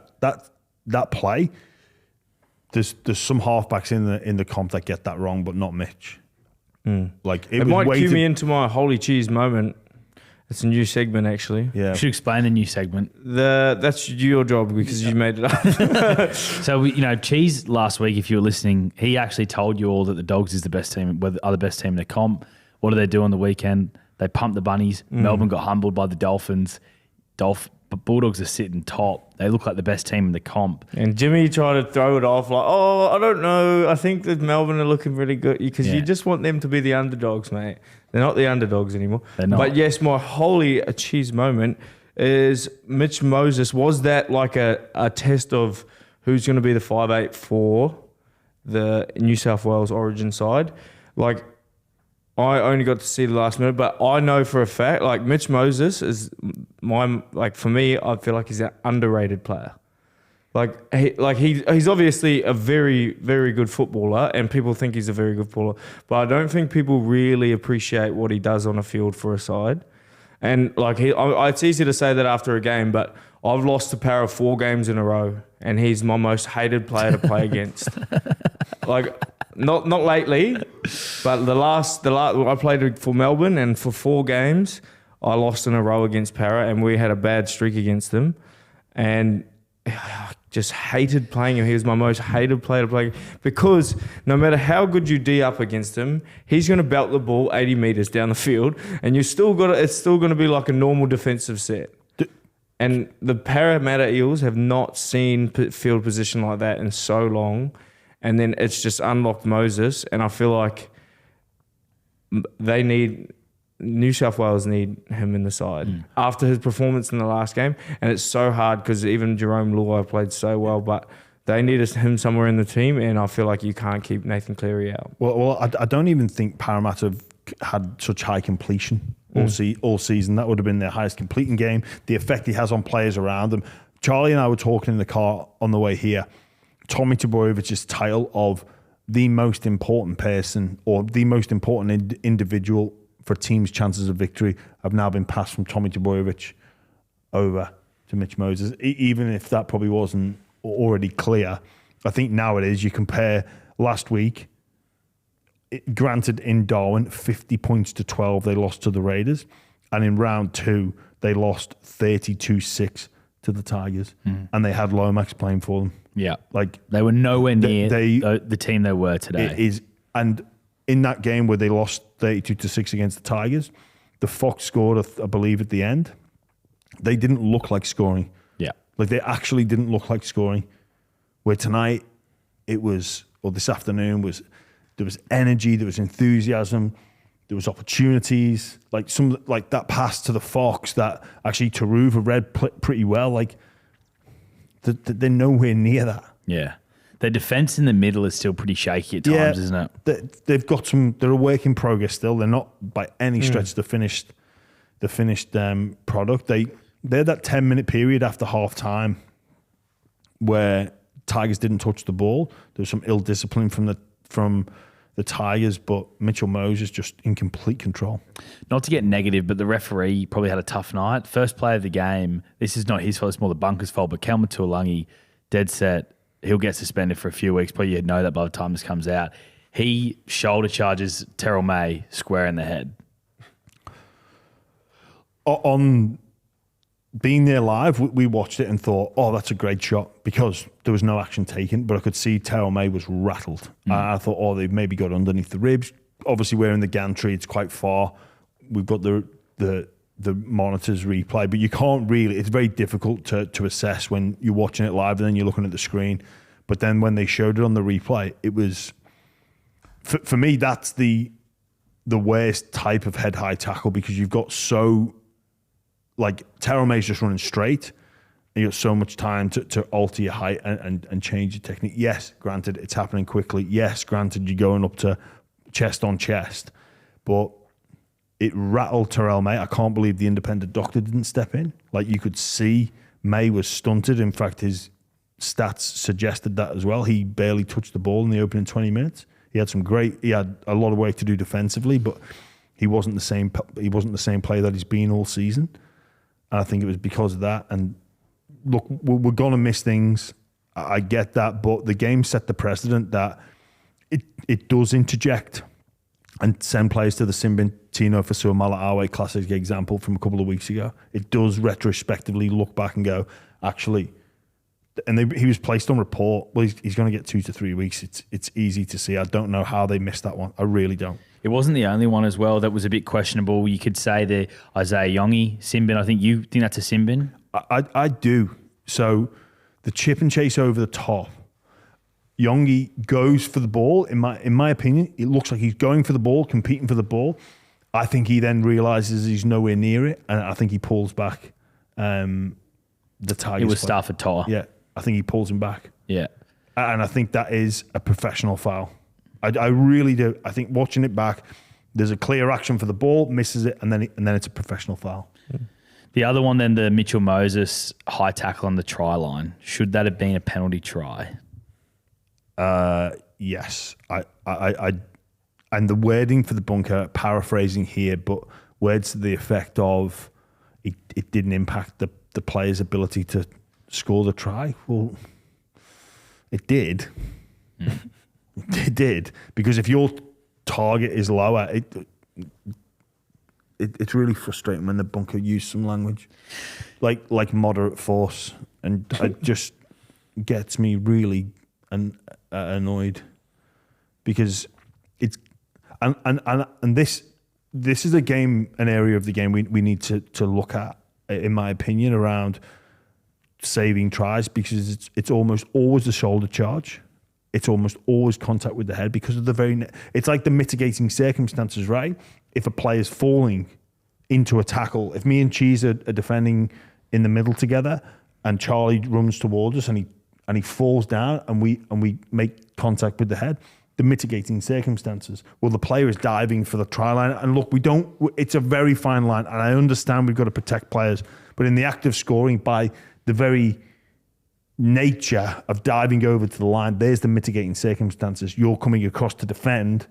that play, there's some halfbacks in the comp that get that wrong, but not Mitch. Like it might cue me into my holy cheese moment. It's a new segment, actually. Yeah, you should explain the new segment. That's your job because you made it up. So Cheese last week, if you were listening, he actually told you all that the Dogs is the best team, are the best team in the comp. What do they do on the weekend? They pump the bunnies. Melbourne got humbled by the Dolphins. Bulldogs are sitting top. They look like the best team in the comp. And Jimmy tried to throw it off like, I don't know. I think that Melbourne are looking really good because you just want them to be the underdogs, mate. They're not the underdogs anymore. They're not. But yes, my holy cheese moment is Mitch Moses. Was that like a test of who's going to be the 5'8" for the New South Wales Origin side? Like, I only got to see the last minute, but I know for a fact, like Mitch Moses is for me, I feel like he's an underrated player. He's obviously a very, very good footballer, and people think he's a very good footballer, but I don't think people really appreciate what he does on a field for a side. And it's easy to say that after a game, but I've lost to Parra 4 games in a row, and he's my most hated player to play against. Not lately, but the last I played for Melbourne, and for 4 games I lost in a row against Parra, and we had a bad streak against them, and I just hated playing him. He was my most hated player to play because no matter how good you D up against him, he's going to belt the ball 80 meters down the field, and it's still going to be like a normal defensive set. And the Parramatta Eels have not seen field position like that in so long. And then it's just unlocked Moses, and I feel like New South Wales need him in the side after his performance in the last game. And it's so hard because even Jerome Luai played so well, but they needed him somewhere in the team, and I feel like you can't keep Nathan Cleary out. Well, I don't even think Parramatta have had such high completion all season. That would have been their highest completing game. The effect he has on players around them. Charlie and I were talking in the car on the way here. Tommy Taborovic's title of the most important person or the most important individual for teams' chances of victory have now been passed from Tommy Taborovic over to Mitch Moses. Even if that probably wasn't already clear, I think now it is. You compare last week, granted in Darwin, 50 points to 12, they lost to the Raiders. And in round 2, they lost 32-6 to the Tigers. And they had Lomax playing for them. Yeah, they were nowhere near the team they were today. It is, and in that game where they lost 32-6 against the Tigers, the Fox scored, I believe, at the end. They didn't look like scoring. Yeah, they actually didn't look like scoring. Where tonight, this afternoon there was energy, there was enthusiasm, there was opportunities. Like that pass to the Fox that actually Taruva read pretty well. They're nowhere near that. Yeah. Their defence in the middle is still pretty shaky at times, isn't it? They've got they're a work in progress still. They're not by any stretch the finished product. They're that 10-minute period after half time where Tigers didn't touch the ball. There was some ill discipline from the Tigers, but Mitchell Moses just in complete control. Not to get negative, but the referee probably had a tough night. First play of the game, this is not his fault, it's more the bunker's fault, but Kelma Tuolangi, dead set, he'll get suspended for a few weeks. Probably you'd know that by the time this comes out. He shoulder charges Terrell May square in the head. On being there live, we watched it and thought, that's a great shot because there was no action taken, but I could see Terrell May was rattled. I thought, they've maybe got underneath the ribs. Obviously, we're in the gantry. It's quite far. We've got the monitors replay, but you can't really, it's very difficult to assess when you're watching it live and then you're looking at the screen. But then when they showed it on the replay, it was, for me, that's the worst type of head-high tackle because you've got Terrell May's just running straight You got so much time to alter your height and change your technique. Yes, granted, it's happening quickly. Yes, granted, you're going up to chest on chest. But it rattled Terrell May. I can't believe the independent doctor didn't step in. Like, you could see May was stunted. In fact, his stats suggested that as well. He barely touched the ball in the opening 20 minutes. He had a lot of work to do defensively, but he wasn't the same player that he's been all season. And I think it was because of that. And look, we're going to miss things. I get that, but the game set the precedent that it does interject and send players to the Simbin Tino for Suamala Awe classic example from a couple of weeks ago. It does retrospectively look back and go, actually, and he was placed on report. Well, he's going to get 2 to 3 weeks. It's easy to see. I don't know how they missed that one. I really don't. It wasn't the only one as well that was a bit questionable. You could say the Isaiah Yongi, Simbin. I think you think that's a Simbin? I do. So the chip and chase over the top, Yongi goes for the ball. In my opinion, it looks like he's going for the ball, competing for the ball. I think he then realises he's nowhere near it, and I think he pulls back the Tigers. It was Stafford Toller. Yeah, I think he pulls him back. Yeah. And I think that is a professional foul. I really do. I think watching it back, there's a clear action for the ball, misses it, and then it's a professional foul. The other one then, the Mitchell Moses high tackle on the try line. Should that have been a penalty try? Yes. I and the wording for the bunker, paraphrasing here, but words to the effect of it didn't impact the player's ability to score the try. Well, it did. It did, because if your target is lower, it's really frustrating when the bunker use some language like moderate force, and it just gets me really annoyed, because it's and this is an area of the game we need to look at, in my opinion, around saving tries, because it's almost always a shoulder charge. It's almost always contact with the head, because of it's like the mitigating circumstances, right? If a player's falling into a tackle, if me and Cheese are defending in the middle together and Charlie runs towards us and he falls down and we make contact with the head, the mitigating circumstances. Well, the player is diving for the try line, and look, it's a very fine line, and I understand we've got to protect players, but in the act of scoring, by the very nature of diving over to the line, there's the mitigating circumstances. You're coming across to defend.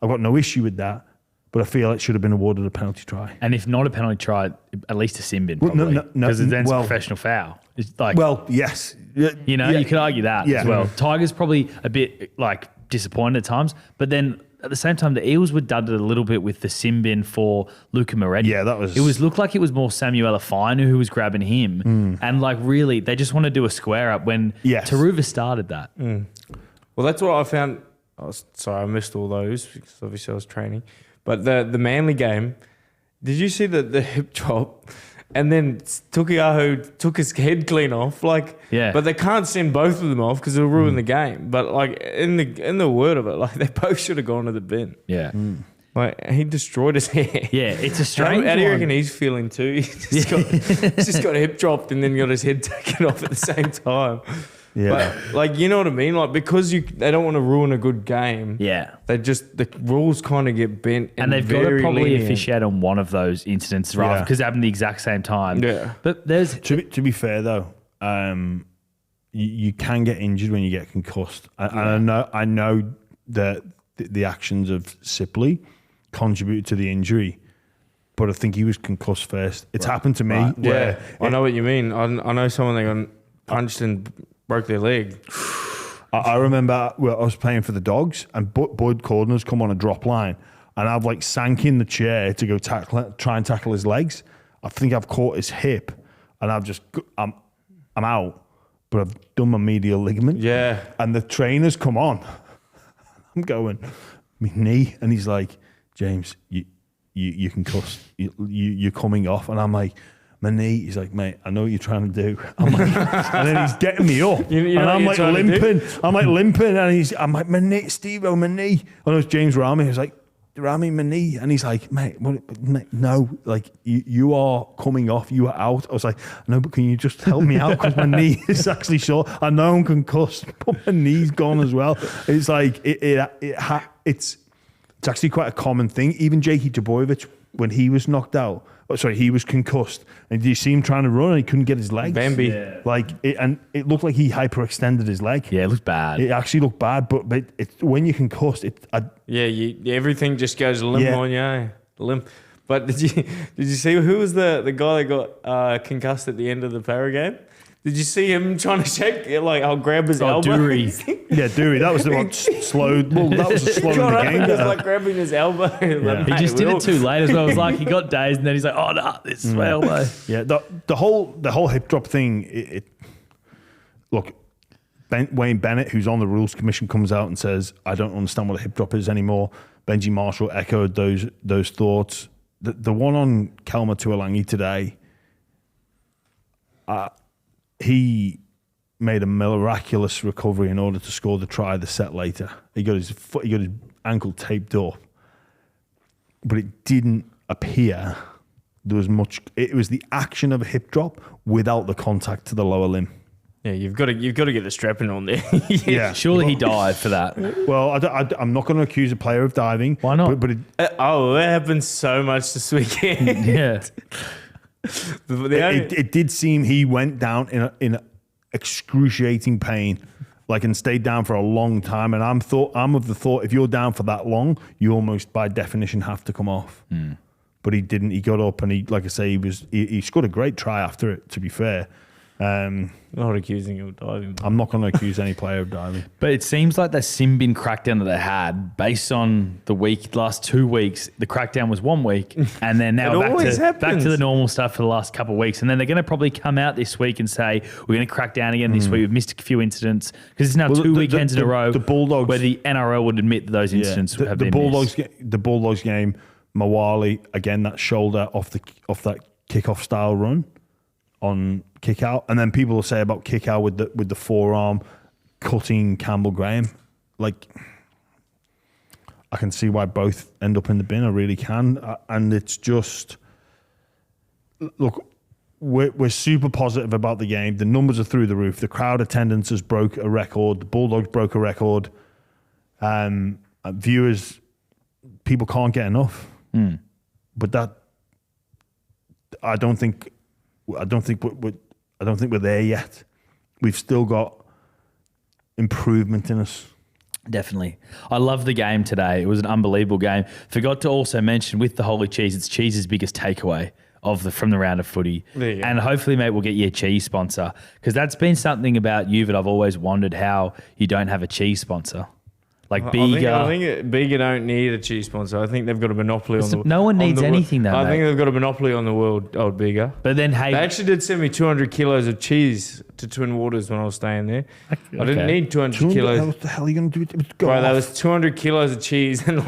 I've got no issue with that, but I feel it should have been awarded a penalty try. And if not a penalty try, at least a sin bin, probably. No, because then it's a professional foul. It's like, well, yes. You could argue that as well. Tigers probably a bit disappointed at times, but then at the same time, the Eels were dudded a little bit with the sin bin for Luca Moretti. Yeah, that was... looked like it was more Samuel Afinu who was grabbing him. And really, they just want to do a square up when Taruva started that. Well, that's what I found. I missed all those because obviously I was training. But the Manly game, did you see the hip drop? And then Tukiaho took his head clean off. But they can't send both of them off because it'll ruin the game. But in the word of it, they both should have gone to the bin. Yeah. He destroyed his hair. Yeah, it's a strange How do you one. reckon he's feeling too? He's just got hip dropped and then got his head taken off at the same time. Yeah. But you know what I mean? Because they don't want to ruin a good game. Yeah. The rules kind of get bent. And they've got to probably officiate on one of those incidents rather, because they happen the exact same time. Yeah. But there's... To be fair though, you can get injured when you get concussed. And I know that the actions of Sipley contributed to the injury, but I think he was concussed first. It's happened to me. Right. Yeah. I know what you mean. I know someone that got punched and broke their leg. I remember I was playing for the Dogs, and Bud Cordner's come on a drop line, and I've sank in the chair to go try and tackle his legs. I think I've caught his hip, and I'm out, but I've done my medial ligament. Yeah. And the trainer's come on. I'm going, my knee, and he's like, James, you concussed. You're coming off, and I'm like, my knee. He's like, mate, I know what you're trying to do. I'm like, and then he's getting me up, and I'm limping. I'm limping, and I'm like, my knee, Steve, my knee. And it was James Rami. He was like, ramming my knee. And he's like, mate, no, like you are coming off, you are out. I was like, no, but can you just help me out? Because my knee is actually sore. I know I'm concussed, but my knee's gone as well. It's like, it's actually quite a common thing. Even Jakey Trbojevic, when he was knocked out, he was concussed, and you see him trying to run and he couldn't get his legs. Bambi. Yeah. And it looked like he hyperextended his leg. Yeah, it looked bad. It actually looked bad, but when you're concussed, everything just goes limp on you, limp. But did you see who was the guy that got concussed at the end of the Parra game? Did you see him trying to shake, like, I'll grab his elbow? Dury. Yeah, Dury. That was the one slowed. Well, that was a slow in the game. He was like grabbing his elbow. Yeah. He just did it too late as well. It was like he got dazed and then he's like, oh no, this is my elbow. Yeah, the whole hip drop thing. Look, Wayne Bennett, who's on the rules commission, comes out and says, "I don't understand what a hip drop is anymore." Benji Marshall echoed those thoughts. The one on Kelma Tuolangi today. He made a miraculous recovery in order to score the try the set later. He got his ankle taped up, but it didn't appear there was much. It was the action of a hip drop without the contact to the lower limb. Yeah, you've got to get the strapping on there. Yeah, Surely he died for that. Well, I'm not going to accuse a player of diving. Why not? But That happens so much this weekend. Yeah. it did seem he went down in excruciating pain, and stayed down for a long time. And I'm of the thought, if you're down for that long, you almost by definition have to come off. But he didn't. He got up and he scored a great try after it. To be fair. Not accusing him of diving. I'm not going to accuse any player of diving. But it seems like the sin bin crackdown that they had, based on the last 2 weeks, the crackdown was 1 week, and then now back to the normal stuff for the last couple of weeks. And then they're going to probably come out this week and say, we're going to crack down again this week. We've missed a few incidents. Because it's now 2 weekends in a row the Bulldogs, where the NRL would admit that those incidents have been missed. The Bulldogs game, Mawali, again, that shoulder off that kickoff style run on kick out, and then people will say about kick out with the forearm cutting Campbell Graham. Like, I can see why both end up in the bin. I really can, and it's just look. We're super positive about the game. The numbers are through the roof. The crowd attendance has broke a record. The Bulldogs broke a record. Viewers, people can't get enough. But that, I don't think we're there yet. We've still got improvement in us. Definitely. I love the game today. It was an unbelievable game. Forgot to also mention with the Holy Cheese, it's Cheese's biggest takeaway from the round of footy. And hopefully, mate, we'll get you a cheese sponsor, because that's been something about you that I've always wondered, how you don't have a cheese sponsor. Like Bega. I think Bega don't need a cheese sponsor. I think they've got a monopoly on the world. No one needs anything though, I mate. think they've got a monopoly on the world, old Bega. But then, hey... They actually did send me 200 kilos of cheese to Twin Waters when I was staying there. I didn't need 200 kilos. What the hell are you going to do? Bro, that was 200 kilos of cheese and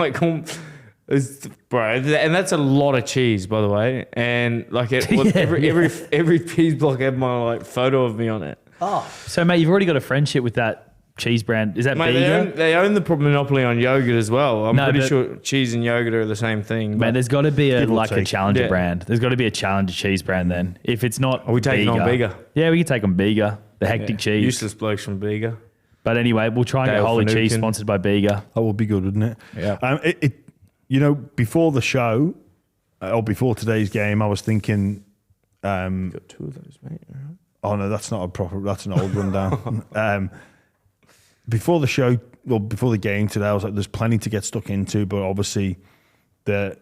and that's a lot of cheese, by the way. And every cheese block had my photo of me on it. Oh, so mate, you've already got a friendship with that cheese brand. Is that Bega? They own the monopoly on yogurt as well. I'm pretty sure cheese and yogurt are the same thing. Man, there's got to be a challenger Yeah. brand. There's got to be a challenger cheese brand then. If it's not, Are we taking on Bega? Yeah, we can take on Bega. The hectic cheese. Useless blokes from Bega. But anyway, we'll try and get Holy Cheese sponsored by Bega. That would be good, wouldn't it? Yeah. Before the show, or before today's game, I was thinking. Got two of those, mate. Oh no, that's not that's an old rundown. Before the show, before the game today, I was like, there's plenty to get stuck into, but obviously the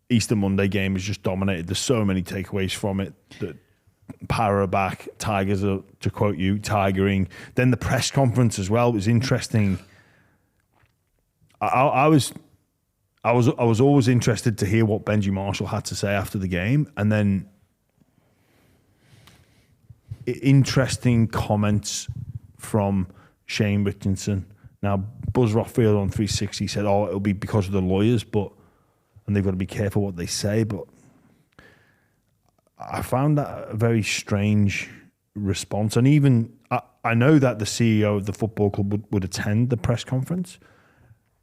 Easter Monday game has just dominated. There's so many takeaways from it. The Parra back, Tigers are, to quote you, tigering. Then the press conference as well was interesting. I was always interested to hear what Benji Marshall had to say after the game, and then interesting comments from Shane Richardson. Now, Buzz Rothfield on 360 said, it'll be because of the lawyers, and they've got to be careful what they say. But I found that a very strange response. And even, I know that the CEO of the football club would attend the press conference,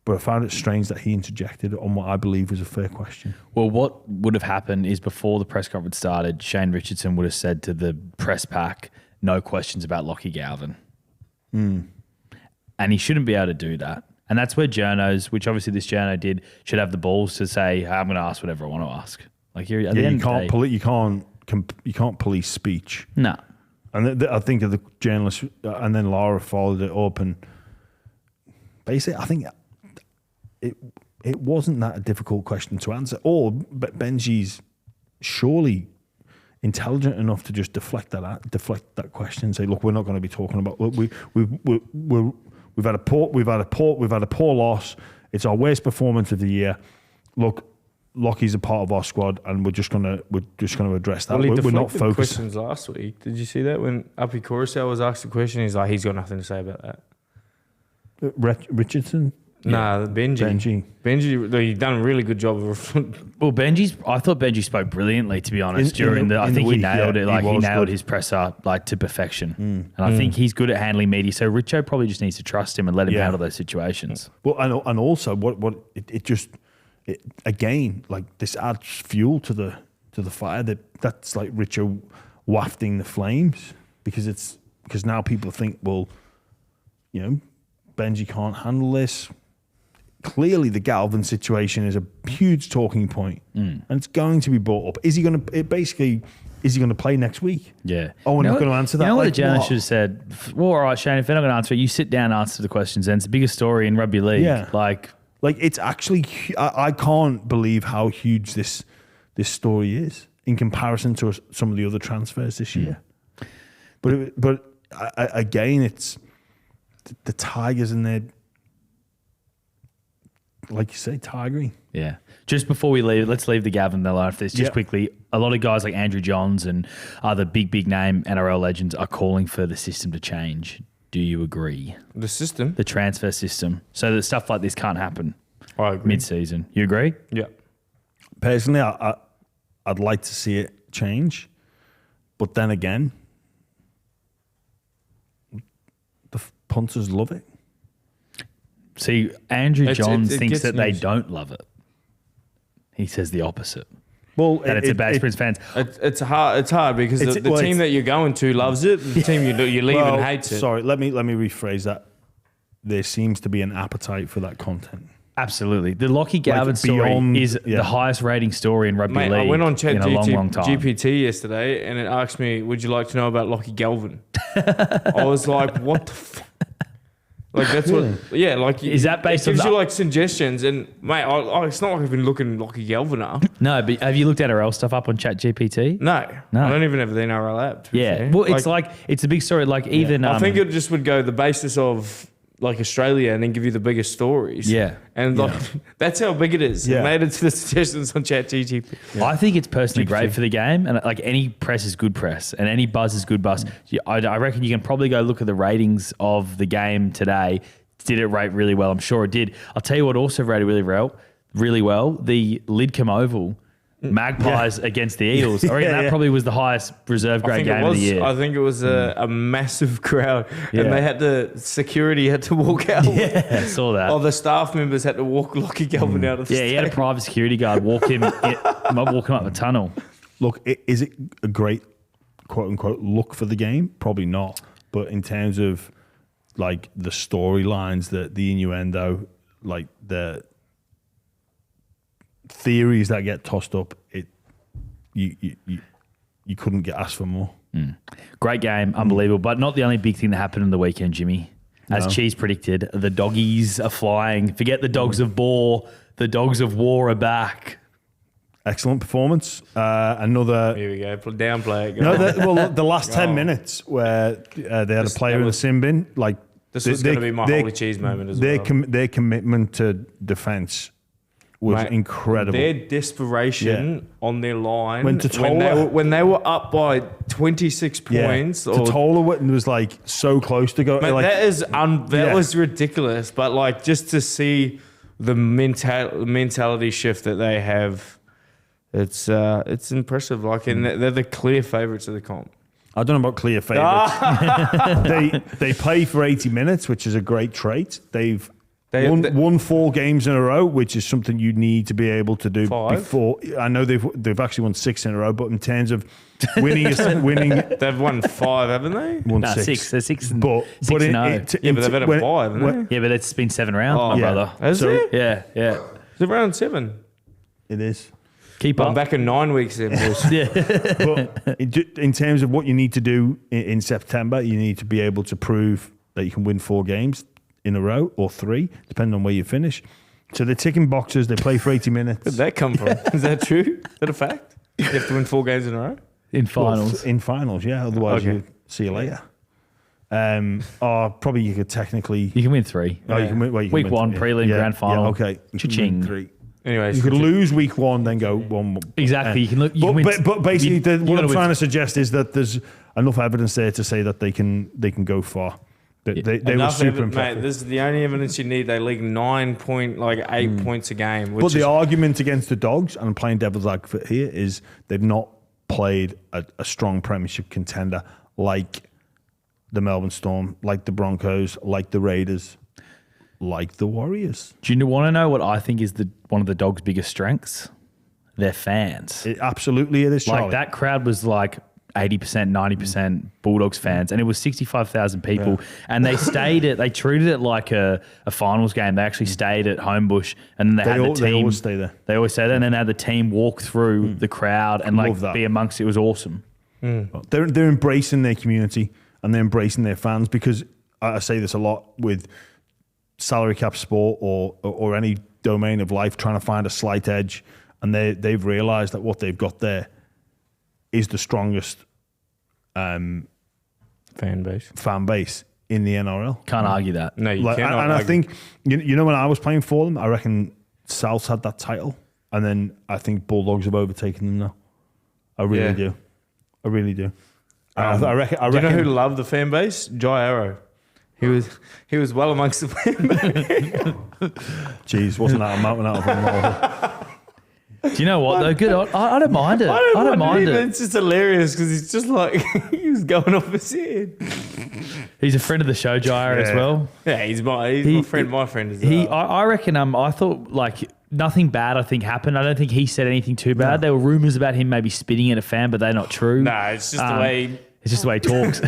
But I found it strange that he interjected on what I believe was a fair question. Well, what would have happened is before the press conference started, Shane Richardson would have said to the press pack, no questions about Lachie Galvin. And he shouldn't be able to do that. And that's where journos, which obviously this journo did, should have the balls to say, hey, I'm going to ask whatever I want to ask. Like you're at the end of the day, you can't police speech. No. And I think of the journalist, and then Laura followed it up, and basically, I think it wasn't that a difficult question to answer. Or Benji's surely intelligent enough to just deflect that question and say, look, we're not going to be talking about. Look, we've had a poor loss. It's our worst performance of the year. Look, Lockie's a part of our squad, and we're just gonna address that. Well, we're not focused. Questions last week. Did you see that when Uppy Coruscant was asked a question? He's like, he's got nothing to say about that. Richardson. Nah, Benji. He done a really good job of. Well, I thought Benji spoke brilliantly, to be honest. I think he nailed it. Like he nailed his presser like to perfection, and I think he's good at handling media. So Richo probably just needs to trust him and let him handle those situations. Well, and also again, like this adds fuel to the fire. That's like Richo wafting the flames because now people think, well, Benji can't handle this. Clearly, the Galvin situation is a huge talking point, and it's going to be brought up. Is he going to play next week? Yeah. Oh, we're not going to answer that. You know what the journalist should have said? Well, all right, Shane, if they're not going to answer it, you sit down and answer the questions. And it's the biggest story in rugby league. Yeah. Like it's actually, I can't believe how huge this story is in comparison to some of the other transfers this year. But again, it's the Tigers and their, like you say, tigering. Yeah. Just before we leave, let's leave the Gavin alone for this. Just quickly, a lot of guys like Andrew Johns and other big name NRL legends are calling for the system to change. Do you agree? The system? The transfer system. So that stuff like this can't happen I agree. mid-season. You agree? Yeah. Personally, I'd like to see it change. But then again, the punters love it. See, Andrew Johns thinks that they news. don't love it. He says the opposite. Well, That it's a bad Sprints fans. It's hard because the team that you're going to loves it. The team you're leaving hates it. Sorry, let me rephrase that. There seems to be an appetite for that content. Absolutely. The Lachie Galvin story is the highest rating story in rugby league I went on Chat in a long time. GPT yesterday and it asked me, would you like to know about Lachie Galvin? I was like, what the fuck? Like that's Really? what, yeah. Like Is that based it gives on you like suggestions, and mate, it's not like I've been looking Lachie Galvin up. No, but have you looked at NRL stuff up on ChatGPT? No, No. I don't even have the NRL app. to be Yeah, fair. well, it's a big story. Like even I think it just would go the basis of like Australia, and then give you the biggest stories. Yeah. and like that's how big it is. Yeah. It made it to the suggestions on ChatGPT. I think it's personally great for the game, and like any press is good press, and any buzz is good buzz. I reckon you can probably go look at the ratings of the game today. Did it rate really well? I'm sure it did. I'll tell you what also rated really well. The Lidcombe Oval, Magpies against the Eels. I reckon that probably was the highest reserve grade game of the year. I think it was a massive crowd, and they had security had to walk out. Yeah, I saw that. Oh, the staff members had to walk Lachie Galvin out of the Yeah, he had a private security guard walk him up the tunnel. Look, is it a great quote unquote look for the game? Probably not. But in terms of like the storylines, the innuendo, like the theories that get tossed up, you couldn't get asked for more. Great game, unbelievable. But not the only big thing that happened on the weekend, Jimmy. As Cheese predicted, the doggies are flying. Forget the dogs of war. The dogs of war are back. Excellent performance. Another. Here we go. Downplay it. No, the last 10 minutes where they had a player in the sin bin, like This was going to be my holy cheese moment as well. Their commitment to defence was incredible. Their desperation on their line when they were up by 26 points. Totola was like so close to go. Mate, like, that was ridiculous. But like just to see the mentality shift that they have. It's impressive. Like, and they're the clear favourites of the comp. I don't know about clear favourites. They play for 80 minutes, which is a great trait. They've Won 4 games in a row, which is something you need to be able to do 5? before. I know they've actually won 6 in a row, but in terms of winning, They've won 5, haven't they? won No, 6. 6. They're 6 and But 6 and 0. Yeah, but they've had a bye, haven't they? Yeah, but it's been 7 rounds, my Oh, yeah. brother. Has So- it? Yeah. It's round 7. It is. Keep I'm up. back in 9 weeks then, boys. But in terms of what you need to do in September, you need to be able to prove that you can win 4 games in a row or 3, depending on where you finish. So they're ticking boxes. They play for 80 minutes. Where'd that come from? Is that true? Is that a fact? You have to win 4 games in a row? In Well, finals. in finals, yeah. Otherwise, Okay. you see you later. Or probably you could technically. You can win 3. Oh, you can win, well, you can Week win 1, 3, prelim, yeah. grand final. Yeah, okay. You can Cha-ching. win 3. Anyways, You could lose week 1, then go 1. Exactly. You can look. You can win, But basically, you what gotta I'm win- trying to suggest is that there's enough evidence there to say that they can go far. They were enough super evidence, impressive. mate. This is the only evidence you need. They league 8 points a game. Which But the is, argument against the Dogs, and I'm playing devil's advocate here, is they've not played a strong premiership contender like the Melbourne Storm, like the Broncos, like the Raiders, like the Warriors. Do you want to know what I think is one of the Dogs' biggest strengths? Their fans. Absolutely, it is. Charlie. Like that crowd was like 80%, 90% Bulldogs fans, and it was 65,000 people. And they they treated it like a finals game. They actually stayed at Homebush, and then they had the team. They always stay there. They always stay there, and then had the team walk through the crowd and Love that. be amongst it. It was awesome. They're embracing their community and they're embracing their fans, because I say this a lot with salary cap sport or any domain of life, trying to find a slight edge, and they've realised that what they've got there is the strongest fan base in the NRL. Can't argue that. No, you Like, cannot. and I argue. think you know when I was playing for them, I reckon Souths had that title, and then I think Bulldogs have overtaken them now. I really do. I really do. I reckon. Do you know who loved the fan base? Jai Arrow. He was well amongst the fan base. Jeez, wasn't that a mountain out of a molehill? Do you know what though? Good. I don't mind it. I don't mind it. It's just hilarious because he's just like he was going off his head. He's a friend of the show, Jair, as Yeah. well. Yeah, he's my friend. My friend is. I reckon. I thought like nothing bad. I think happened. I don't think he said anything too bad. There were rumors about him maybe spitting at a fan, but they're not true. No, it's just the way. It's just the way he talks.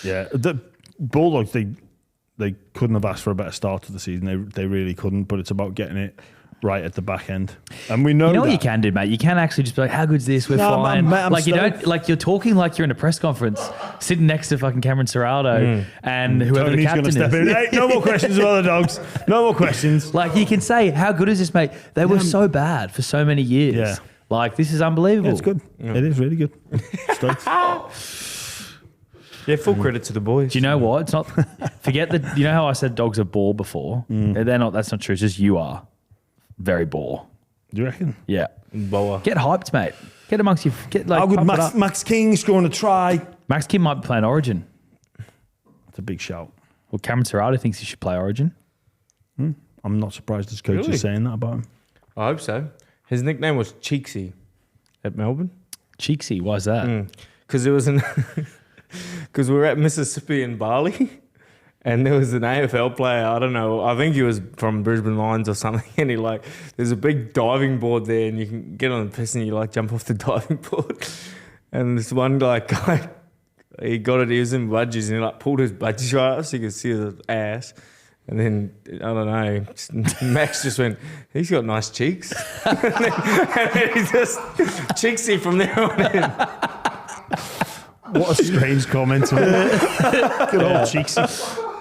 Yeah, the Bulldogs they couldn't have asked for a better start to the season. They really couldn't. But it's about getting it right at the back end, and we know. You know what that. you can do, mate? You can actually just be like, "How good's this? We're No, fine." I'm like you stoked. don't like you're talking like you're in a press conference, sitting next to fucking Cameron Serraldo and whoever Tony's the captain going to step is. in. Hey, no more questions about the Dogs. No more questions. Like you can say, "How good is this, mate?" They were so bad for so many years. Yeah. Like this is unbelievable. Yeah, it's good. It is really good. Stoked. Yeah, full credit to the boys. Do you know what? It's not. Forget that. You know how I said dogs are bore before? They're not. That's not true. It's just you are very bore. Do you reckon? Yeah. Boa. Get hyped, mate. Get amongst you. Get like. How good pump it Max, up. Max King's scoring a try. Max Kim might be playing Origin. It's a big shout. Well, Cameron Serraldo thinks he should play Origin. I'm not surprised his coach Really? is saying that about him. I hope so. His nickname was Cheeksy at Melbourne. Cheeksy, why's that? Because there was an because we were at Mississippi in Bali, and there was an AFL player. I don't know. I think he was from Brisbane Lions or something. And he there's a big diving board there, and you can get on the piss and you jump off the diving board. And this one guy, he got it. He was in budgies, and he pulled his budgies right up so you could see his ass. And then, I don't know, Max just went, he's got nice cheeks. and then he just, cheeksy from there on in. What a strange comment. Good old cheeks.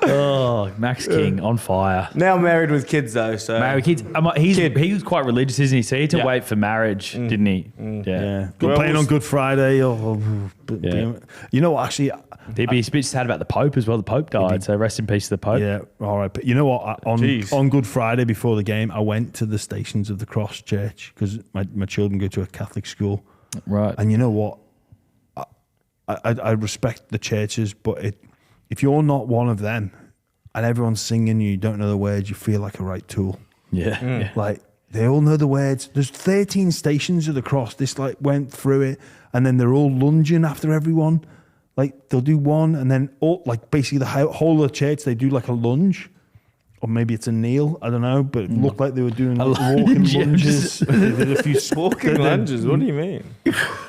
Oh, Max King on fire. Now married with kids, though, so. Married kids. He was quite religious, isn't he? So he had to Yeah. wait for marriage, didn't he? Yeah. Well, Playing on Good Friday. Yeah. You know what, actually... He'd be a bit sad about the Pope as well. The Pope died, so rest in peace to the Pope. Yeah, all right. But you know what? Jeez. On Good Friday before the game, I went to the Stations of the Cross Church because my children go to a Catholic school. Right. And you know what? I respect the churches, but if you're not one of them and everyone's singing you don't know the words, you feel like a right tool. Yeah. Yeah. Like, they all know the words. There's 13 Stations of the Cross. This went through it, and then they're all lunging after everyone. Like, they'll do one, and then basically the whole of the church, they do a lunge. or maybe it's a kneel. I don't know, but it looked like they were doing walking lunges. They did a few Walking lunges. What do you mean?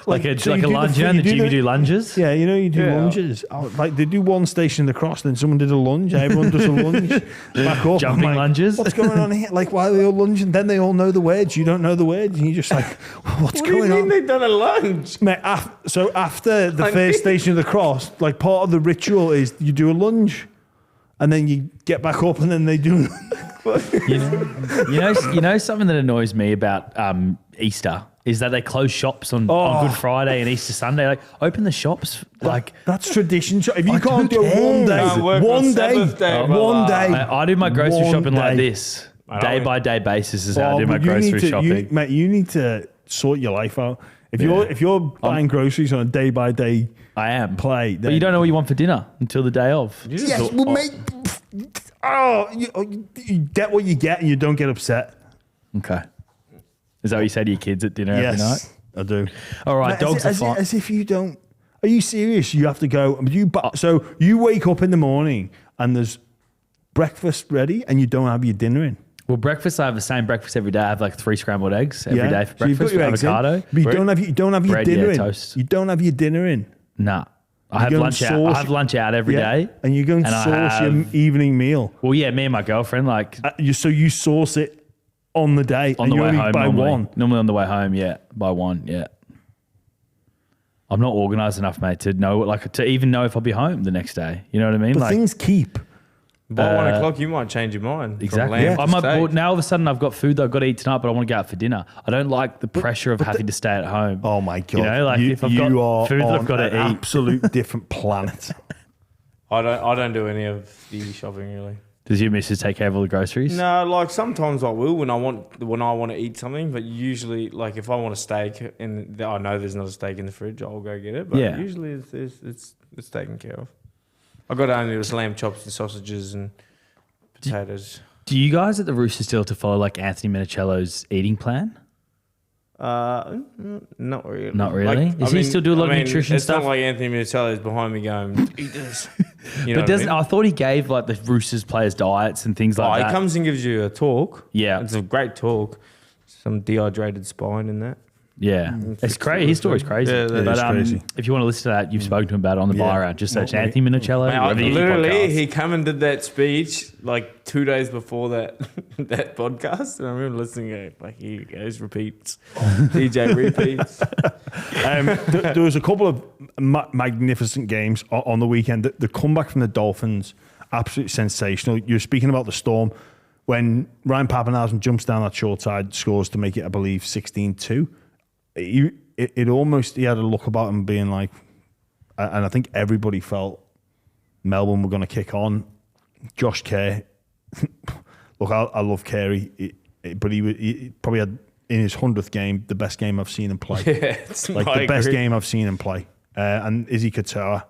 Like a so you do lunge the- in the you do gym, you the- do lunges? Yeah, you do Yeah. lunges. Like they do one station of the cross, then someone did a lunge. Everyone does a lunge. Back up. Jumping I'm like, lunges? What's going on here? Like, why are they all lunging? Then they all know the words. You don't know the words. And you're just like, what's What do you going mean on? they've done a lunge? Mate, so after the first station of the cross, like part of the ritual is you do a lunge. And then you get back up and then they do... You know something that annoys me about Easter is that they close shops on Good Friday and Easter Sunday. Like, open the shops. Like, That's tradition. If you Like, can't who do it one cares? day, Can't work on one day, Sabbath day, one brother. day. I do my grocery One shopping like day. this. I Day know. by day basis is how I do Oh, my but you need grocery to- shopping. Mate, you need to sort your life out. If you're buying groceries on a day by day I am. play, But you don't know what you want for dinner until the day of. You just Yes, do- well, mate. You get what you get, and you don't get upset. Okay. Is that what you say to your kids at dinner every night? Yes, I do. All right, Mate, dogs are as, fine. as if you don't. Are you serious? You have to go. So you wake up in the morning and there's breakfast ready, and you don't have your dinner in. Well, breakfast, I have the same breakfast every day. I have like 3 scrambled eggs every day for So you've got breakfast your with eggs in, avocado. but you don't have your bread, dinner yeah, in. toast. You don't have your dinner in. Nah. I have go and lunch out. sauce- I have lunch out every day. and you go and I sauce your have- evening meal. Well, yeah, me and my girlfriend, like So you sauce it on the day, on and the you way only home. by Normally. one. Normally on the way home, yeah, by one, yeah. I'm not organised enough, mate, to know, like, to even know if I'll be home the next day. You know what I mean? But Like, things keep. By 1 o'clock, you might change your mind. from exactly. lamb to I might, steak. well, now all of a sudden I've got food that I've got to eat tonight, but I want to go out for dinner. I don't like the pressure of having to stay at home. Oh my god! You know, like if I've got are food that I've on got to an eat. absolute different planet. I don't do any of the shopping really. Does your missus take care of all the groceries? No, like sometimes I will when I want to eat something, but usually like if I want a steak and I know there's not a steak in the fridge, I'll go get it. But Yeah. usually it's taken care of. I got only just lamb chops and sausages and potatoes. Do you guys at the Rooster still to follow like Anthony Minicello's eating plan? Not really. Not really? Does he still do a lot of nutrition it's stuff? It's not like Anthony Minicello is behind me going, eat this. You know But doesn't what I mean? I thought he gave like the Roosters players diets and things like He that. comes and gives you a talk. Yeah. It's a great talk. Some dehydrated spine in that. Yeah, it's crazy. His story's crazy. Yeah, that but is crazy. if you want to listen to that, you've spoken to him about it on the bar round. Just search Well, Anthony Minicello. Mate, wherever you get your literally, podcasts. he come and did that speech like 2 days before that that podcast, and I remember listening to it, like, here he goes, repeats. DJ repeats. There was a couple of magnificent games on the weekend. The comeback from the Dolphins, absolutely sensational. You're speaking about the Storm. When Ryan Pappenhausen jumps down that short side, scores to make it, I believe, 16-2. It almost, he had a look about him being like, and I think everybody felt Melbourne were going to kick on. Josh Kerr, look, I love Carey, but he probably had in his 100th game the best game I've seen him play. Yeah, Like the best game I've seen him play. And Izzy Katoa,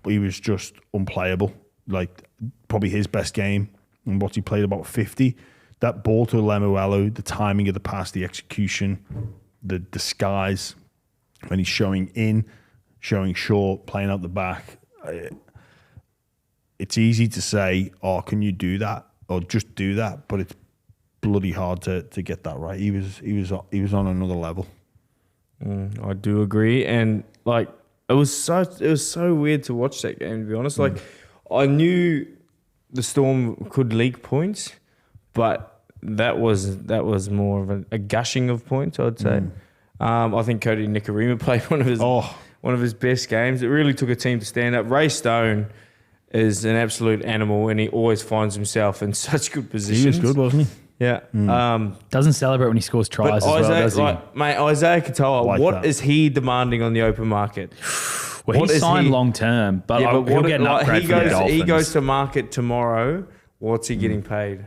he was just unplayable. Like probably his best game, and what he played about 50. That ball to Lemuelu, the timing of the pass, the execution, the disguise when he's showing in, showing short, playing out the back. It's easy to say, "Oh, can you do that?" or just do that, but it's bloody hard to get that right. He was on another level. I do agree, and like it was so weird to watch that game. To be honest, like I knew the Storm could leak points, but that was more of a gushing of points, I'd say. I think Cody Nikarima played one of his best games. It really took a team to stand up. Ray Stone is an absolute animal, and he always finds himself in such good positions. He was good, wasn't he? Yeah. Doesn't celebrate when he scores tries as well, does he? Isaiah Katoa, Like what that. is he demanding on the open market? Well, What he's is signed he- long term, but, Yeah, he'll get an upgrade he from the goes, Dolphins. he goes to market tomorrow. What's he getting paid?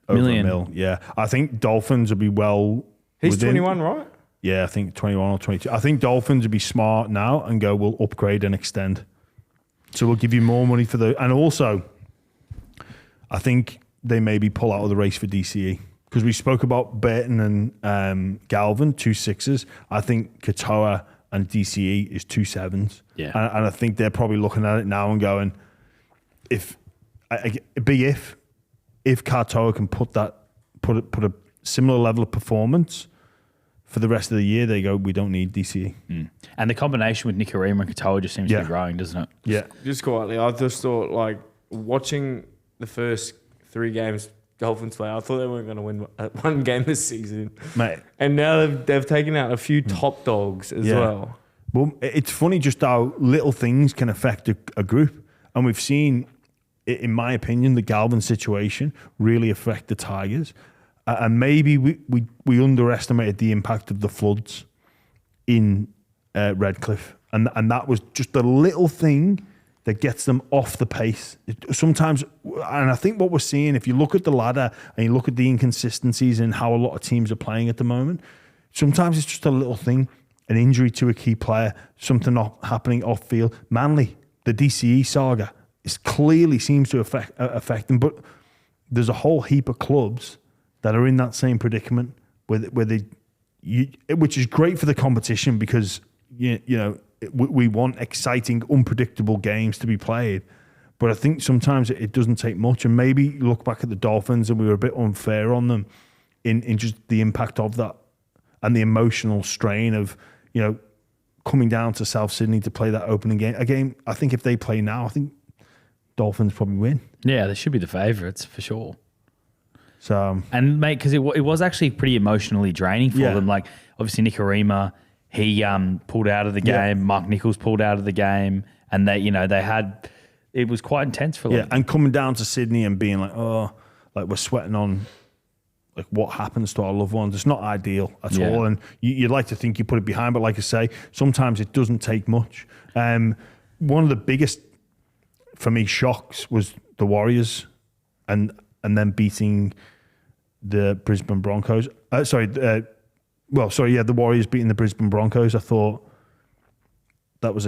Over Million. a mil, yeah. I think Dolphins would be well. He's within- 21, right? Yeah, I think 21 or 22. I think Dolphins would be smart now and go, we'll upgrade and extend. So we'll give you more money for the... And also, I think they maybe pull out of the race for DCE. Because we spoke about Burton and Galvin, 2 6s. I think Katoa and DCE is 2 7s. Yeah. And I think they're probably looking at it now and going, if if Katoa can put a similar level of performance for the rest of the year, they go, we don't need DCE. And the combination with Nikorima and Katoa just seems to be growing, doesn't it? Yeah. Just quietly, I just thought, like, watching the first 3 games Dolphins play, I thought they weren't going to win one game this season. Mate. And now they've taken out a few top dogs as well. Well, it's funny just how little things can affect a group. And we've seen, in my opinion, the Galvin situation really affect the Tigers. And maybe we underestimated the impact of the floods in Redcliffe. And that was just a little thing that gets them off the pace. Sometimes, and I think what we're seeing, if you look at the ladder and you look at the inconsistencies in how a lot of teams are playing at the moment, sometimes it's just a little thing, an injury to a key player, something not happening off field. Manly, the DCE saga, clearly seems to affect them, but there's a whole heap of clubs that are in that same predicament which is great for the competition because we want exciting, unpredictable games to be played. But I think sometimes it doesn't take much. And maybe you look back at the Dolphins and we were a bit unfair on them in just the impact of that and the emotional strain of, coming down to South Sydney to play that opening game. A game, I think if they play now, I think Dolphins probably win. Yeah, they should be the favourites for sure. So and mate, because it was actually pretty emotionally draining for them. Like obviously Nikorima, he pulled out of the game. Yeah. Mark Nichols pulled out of the game, and it was quite intense for them. Yeah, and coming down to Sydney and being like, we're sweating on like what happens to our loved ones. It's not ideal at all, and you'd like to think you put it behind, but like I say, sometimes it doesn't take much. One of the biggest for me shocks was the Warriors, and then beating the Brisbane Broncos. The Warriors beating the Brisbane Broncos. I thought that was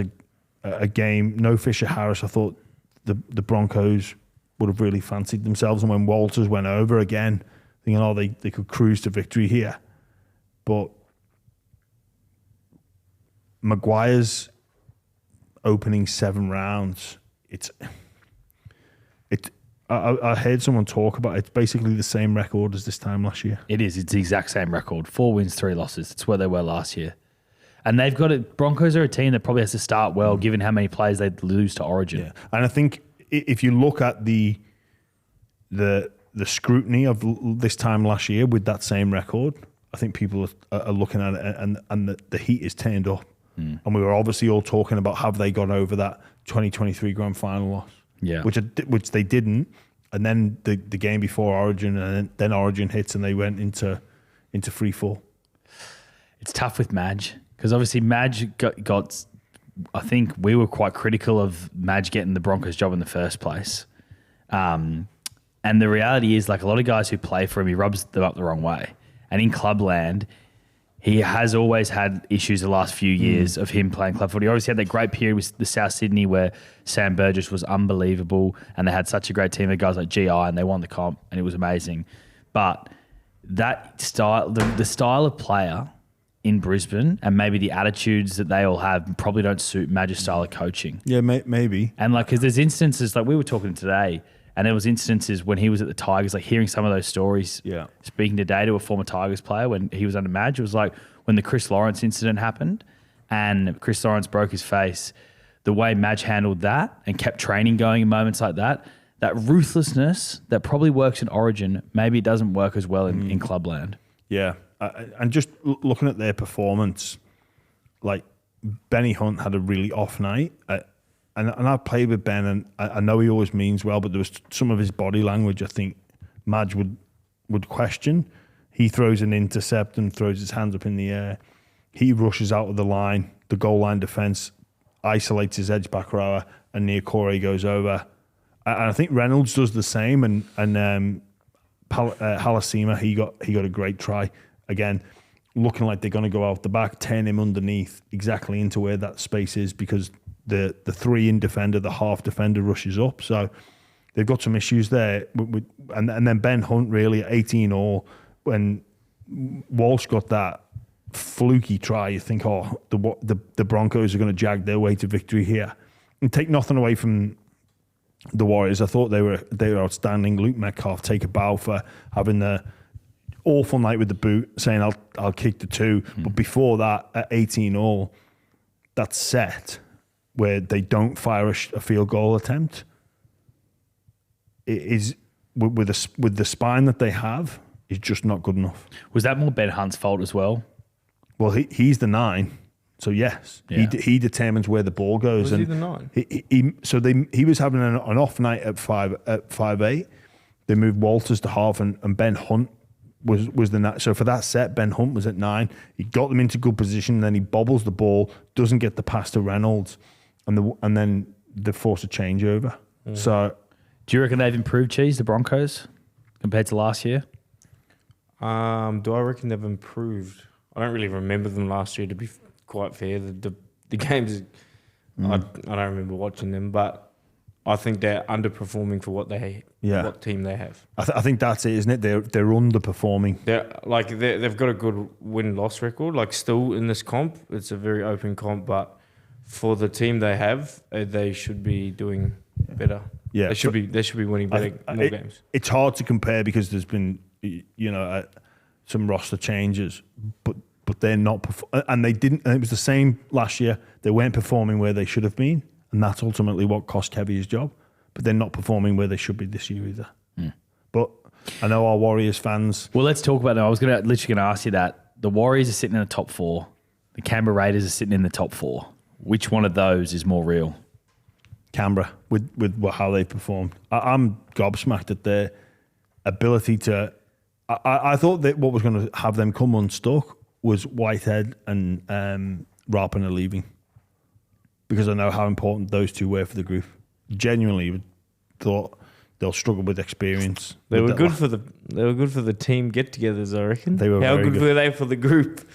a game. No Fisher Harris. I thought the Broncos would have really fancied themselves. And when Walters went over again, thinking, they could cruise to victory here. But Maguire's opening 7 rounds, I heard someone talk about it. It's basically the same record as this time last year. It is. It's the exact same record. 4 wins, 3 losses. It's where they were last year. And they've got it. Broncos are a team that probably has to start well, given how many players they lose to Origin. Yeah. And I think if you look at the scrutiny of this time last year with that same record, I think people are looking at it and the heat is turned up. And we were obviously all talking about have they gone over that 2023 grand final loss. Yeah, which they didn't, and then the game before Origin, and then Origin hits, and they went into free fall. It's tough with Madge because obviously Madge got. I think we were quite critical of Madge getting the Broncos job in the first place, and the reality is, like a lot of guys who play for him, he rubs them up the wrong way, and in clubland. He has always had issues the last few years of him playing club footy. He obviously had that great period with the South Sydney where Sam Burgess was unbelievable and they had such a great team of guys like GI and they won the comp and it was amazing. But that style, the style of player in Brisbane and maybe the attitudes that they all have probably don't suit Madge's style of coaching. Yeah, maybe. And because there's instances, like we were talking today, and there was instances when he was at the Tigers, like hearing some of those stories. Yeah. Speaking today to a former Tigers player when he was under Madge, it was like when the Chris Lawrence incident happened and Chris Lawrence broke his face, the way Madge handled that and kept training going in moments like that ruthlessness that probably works in Origin, maybe it doesn't work as well in clubland. Yeah. And just looking at their performance, like Benny Hunt had a really off night. And I've played with Ben, and I know he always means well, but there was some of his body language I think Madge would question. He throws an intercept and throws his hands up in the air. He rushes out of the line, the goal line defence, isolates his edge back rower, and Niokore goes over. And I think Reynolds does the same, and Halasima, he got a great try. Again, looking like they're going to go out the back, turn him underneath exactly into where that space is because the 3-in defender, the half defender rushes up. So they've got some issues there. And then Ben Hunt really at 18 all, when Walsh got that fluky try, you think, the Broncos are going to jag their way to victory here. And take nothing away from the Warriors. I thought they were outstanding. Luke Metcalf take a bow for having the awful night with the boot, saying I'll kick the 2. But before that, at 18-all, that set where they don't fire a field goal attempt, it is with the spine that they have, is just not good enough. Was that more Ben Hunt's fault as well? Well, he's the 9, so yes, he determines where the ball goes. Was he the 9? He was having an off night at 5'8". They moved Walters to half, and Ben Hunt was the 9. So for that set, Ben Hunt was at 9. He got them into good position, then he bobbles the ball, doesn't get the pass to Reynolds, and then they force a changeover. So, do you reckon they've improved, Cheese, the Broncos, compared to last year? Do I reckon they've improved? I don't really remember them last year, to be quite fair. The games, I don't remember watching them, but I think they're underperforming for what team they have. I think that's it, isn't it? They're underperforming. They've got a good win-loss record. Like, still in this comp, it's a very open comp, but for the team they have, they should be doing better. Yeah, they should be winning more games. It's hard to compare because there's been some roster changes, but they're not, and they didn't. And it was the same last year. They weren't performing where they should have been, and that's ultimately what cost Kevy his job. But they're not performing where they should be this year either. But I know our Warriors fans. Well, let's talk about them. I was literally going to ask you that. The Warriors are sitting in the top 4. The Canberra Raiders are sitting in the top 4. Which one of those is more real? Canberra, with how they performed. I'm gobsmacked at their ability to. I thought that what was going to have them come unstuck was Whitehead and Rapana leaving, because I know how important those 2 were for the group. Genuinely thought they'll struggle with experience. They were good for the team get-togethers, I reckon. They were How very good were they for the group?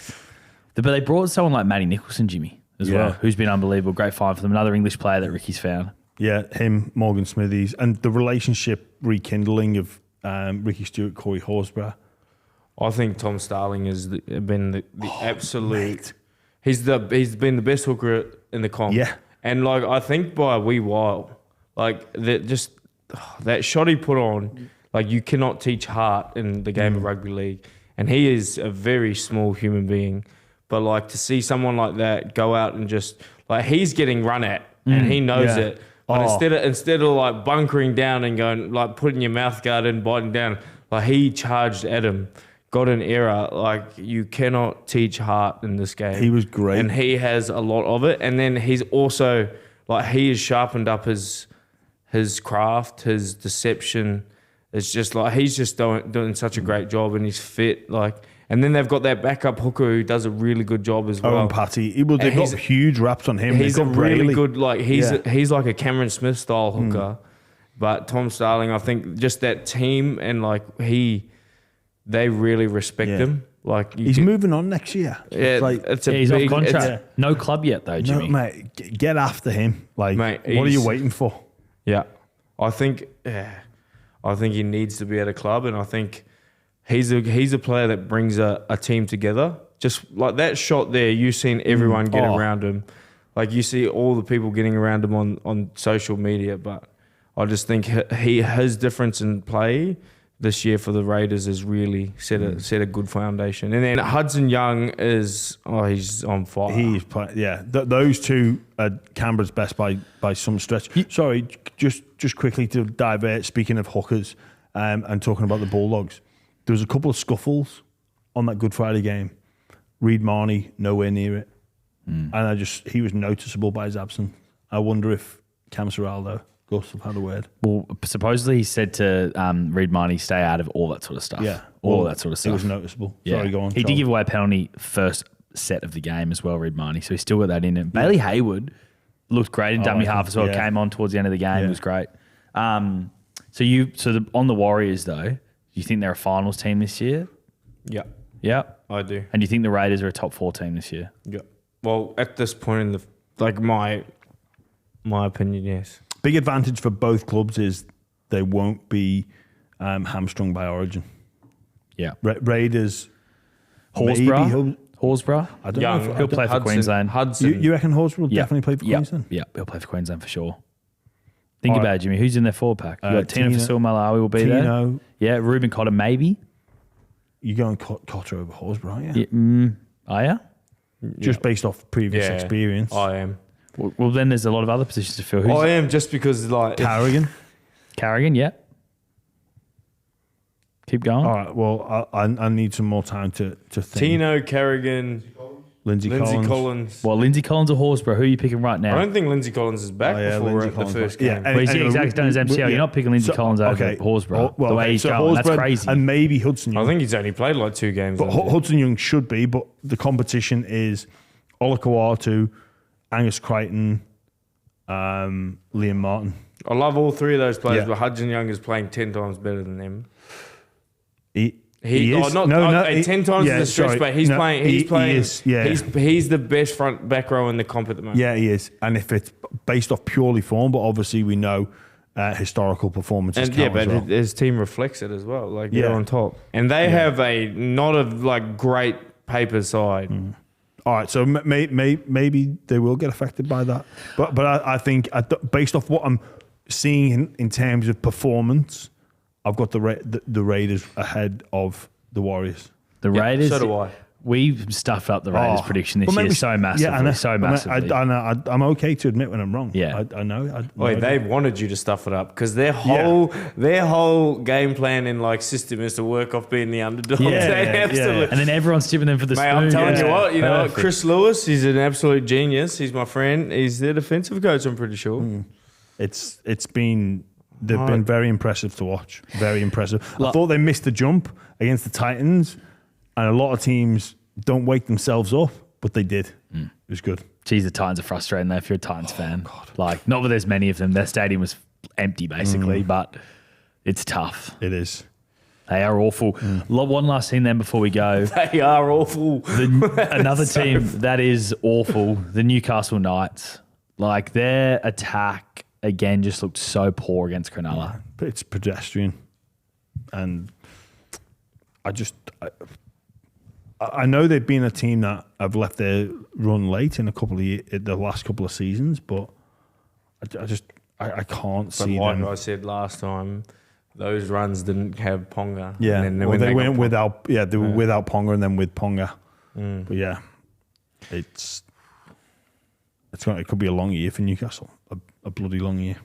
But they brought someone like Matty Nicholson, Jimmy, as well, who's been unbelievable. Great find for them. Another English player that Ricky's found. Yeah, him, Morgan Smithies, and the relationship rekindling of Ricky Stewart, Corey Horsburgh. I think Tom Starling has been the absolute. He's been the best hooker in the comp. Yeah, and I think by a wee while, that shot he put on, you cannot teach heart in the game of rugby league, and he is a very small human being. But to see someone like that go out and just he's getting run at, and he knows it. But instead of bunkering down and going putting your mouth guard in, biting down, he charged at him, got an error. You cannot teach heart in this game. He was great, and he has a lot of it. And then he's also he has sharpened up his craft, his deception. It's just he's just doing such a great job, and he's fit. And then they've got that backup hooker who does a really good job as well. Owen Patty. They've got huge raps on him. He's a really good, he's like a Cameron Smith style hooker. But Tom Starling, I think just that team and they really respect him. He's moving on next year. Yeah, he's off contract. No club yet though, Jimmy. No, mate, get after him. Mate, what are you waiting for? Yeah, I think he needs to be at a club, and I think he's a player that brings a team together. Just like that shot there, you've seen everyone get around him. You see all the people getting around him on social media, but I just think his difference in play this year for the Raiders has really set a good foundation. And then Hudson Young he's on fire. He's those 2 are Canberra's best by some stretch. Sorry, just quickly to divert. Speaking of hookers, and talking about the Bulldogs, there was a couple of scuffles on that Good Friday game. Reid Marnie nowhere near it, and he was noticeable by his absence. I wonder if Cam Serraldo, Gus have had a word. Well, supposedly he said to Reid Marnie stay out of all that sort of stuff. Yeah, all that sort of stuff. It was noticeable. Yeah. Sorry, go on. He did give away a penalty first set of the game as well, Reid Marnie, so he's still got that in it. Bailey Hayward looked great in dummy half as well. Came on towards the end of the game. It was great. On the Warriors though, do you think they're a finals team this year? Yeah. Yeah. I do. And do you think the Raiders are a top 4 team this year? Yeah. Well, at this point in my opinion, yes. Big advantage for both clubs is they won't be hamstrung by Origin. Yeah. Raiders. Horsburgh? I don't know. He'll play for Queensland. Hudson. You reckon Horsburgh will definitely play for Queensland? Yeah, he'll play for Queensland for sure. Think about it, Jimmy. Who's in their forward pack? You got Tino Fasul-Malawi will be there. Tino. Yeah, Ruben Cotter maybe. You're going Cotter over Horsburgh, aren't you? Are you? Just based off previous experience. I am. Well, then there's a lot of other positions to fill. I am just because like Carrigan, yeah. Keep going. All right. Well, I need some more time to think. Tino, Carrigan, Lindsay Collins. Well, Lindsay Collins or Horsburgh? Who are you picking right now? I don't think Lindsay Collins is back before the first game. Well, he's exactly done his MCL. You're not picking Lindsay Collins over Horsburgh. The way he's going, that's crazy. And maybe Hudson Young. I think he's only played like 2 games. But Hudson Young should be, but the competition is Olakau'atu, Angus Crichton, Liam Martin. I love all 3 of those players, but Hudson Young is playing 10 times better than them. He is. 10 times in the stretch, but he's playing. He is, he's the best back row in the comp at the moment. Yeah, he is. And if it's based off purely form, but obviously we know historical performances. And but his team reflects it as well. Like they're on top, and they have a not a like great paper side. All right, so maybe they will get affected by that, but I think based off what I'm seeing in terms of performance, I've got the Raiders ahead of the Warriors. The Raiders. So do I. We've stuffed up the Raiders prediction this year so massively. I'm okay to admit when I'm wrong. Yeah, I know. Wait, they wanted you to stuff it up because their whole game plan and like system is to work off being the underdog. And then everyone's tipping them for the spoon. I'm telling you what, what, Chris Lewis, he's an absolute genius. He's my friend. He's their defensive coach, I'm pretty sure. They've been very impressive to watch. Very impressive. I thought they missed the jump against the Titans, and a lot of teams don't wake themselves up, but they did. It was good. Geez, the Titans are frustrating though if you're a Titans fan. God. Like, not that there's many of them. Their stadium was empty basically, but it's tough. It is. They are awful. One last thing then before we go. They are awful. Another team that is awful, the Newcastle Knights. Like, their attack again just looked so poor against Cronulla. It's pedestrian. And I know they've been a team that have left their run late in the last couple of seasons, but I can't see like them. I said last time, those runs didn't have Ponga. Yeah, and then they went without. Yeah, they were without Ponga and then with Ponga. But yeah, it could be a long year for Newcastle. A bloody long year.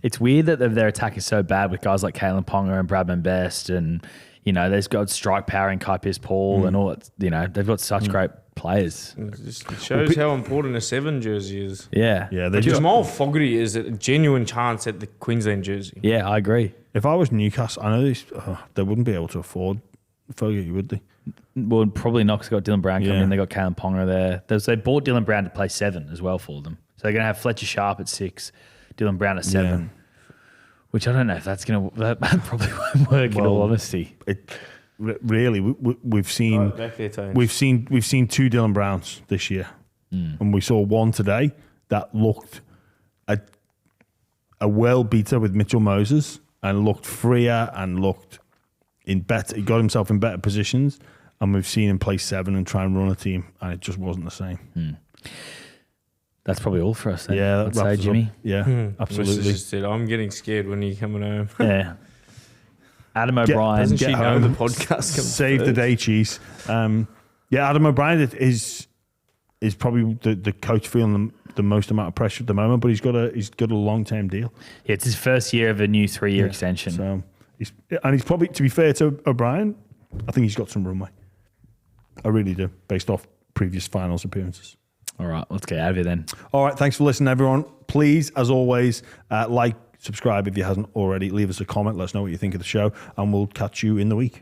It's weird that their attack is so bad with guys like Kalen Ponga and Bradman Best, and they've got strike power in Kai Pearce-Paul and all that. They've got such great players. It just shows how important a 7 jersey is. Yeah. Jamal Fogarty is a genuine chance at the Queensland jersey. Yeah, I agree. If I was Newcastle, I know they wouldn't be able to afford Fogarty, would they? Well, probably not, because they got Dylan Brown coming in. They got Kalen Ponga there. They bought Dylan Brown to play 7 as well for them. So they're going to have Fletcher Sharp at 6, Dylan Brown at 7. Which I don't know if that probably won't work in all honesty. Really, we've seen 2 Dylan Browns this year, and we saw one today that looked a well beater with Mitchell Moses and looked freer and looked in better. He got himself in better positions, and we've seen him play 7 and try and run a team, and it just wasn't the same. That's probably all for us then. Yeah, let's say, Jimmy. Yeah, absolutely. Just said, I'm getting scared when you're coming home. Yeah. Adam O'Brien. Doesn't she know the podcast? Save the day, cheese. Adam O'Brien is probably the coach feeling the most amount of pressure at the moment, but he's got a long-term deal. Yeah, it's his first year of a new 3-year extension. So he's probably, to be fair to O'Brien, I think he's got some runway. I really do, based off previous finals appearances. All right, let's get out of here then. All right, thanks for listening, everyone. Please, as always, subscribe if you hasn't already. Leave us a comment. Let us know what you think of the show, and we'll catch you in the week.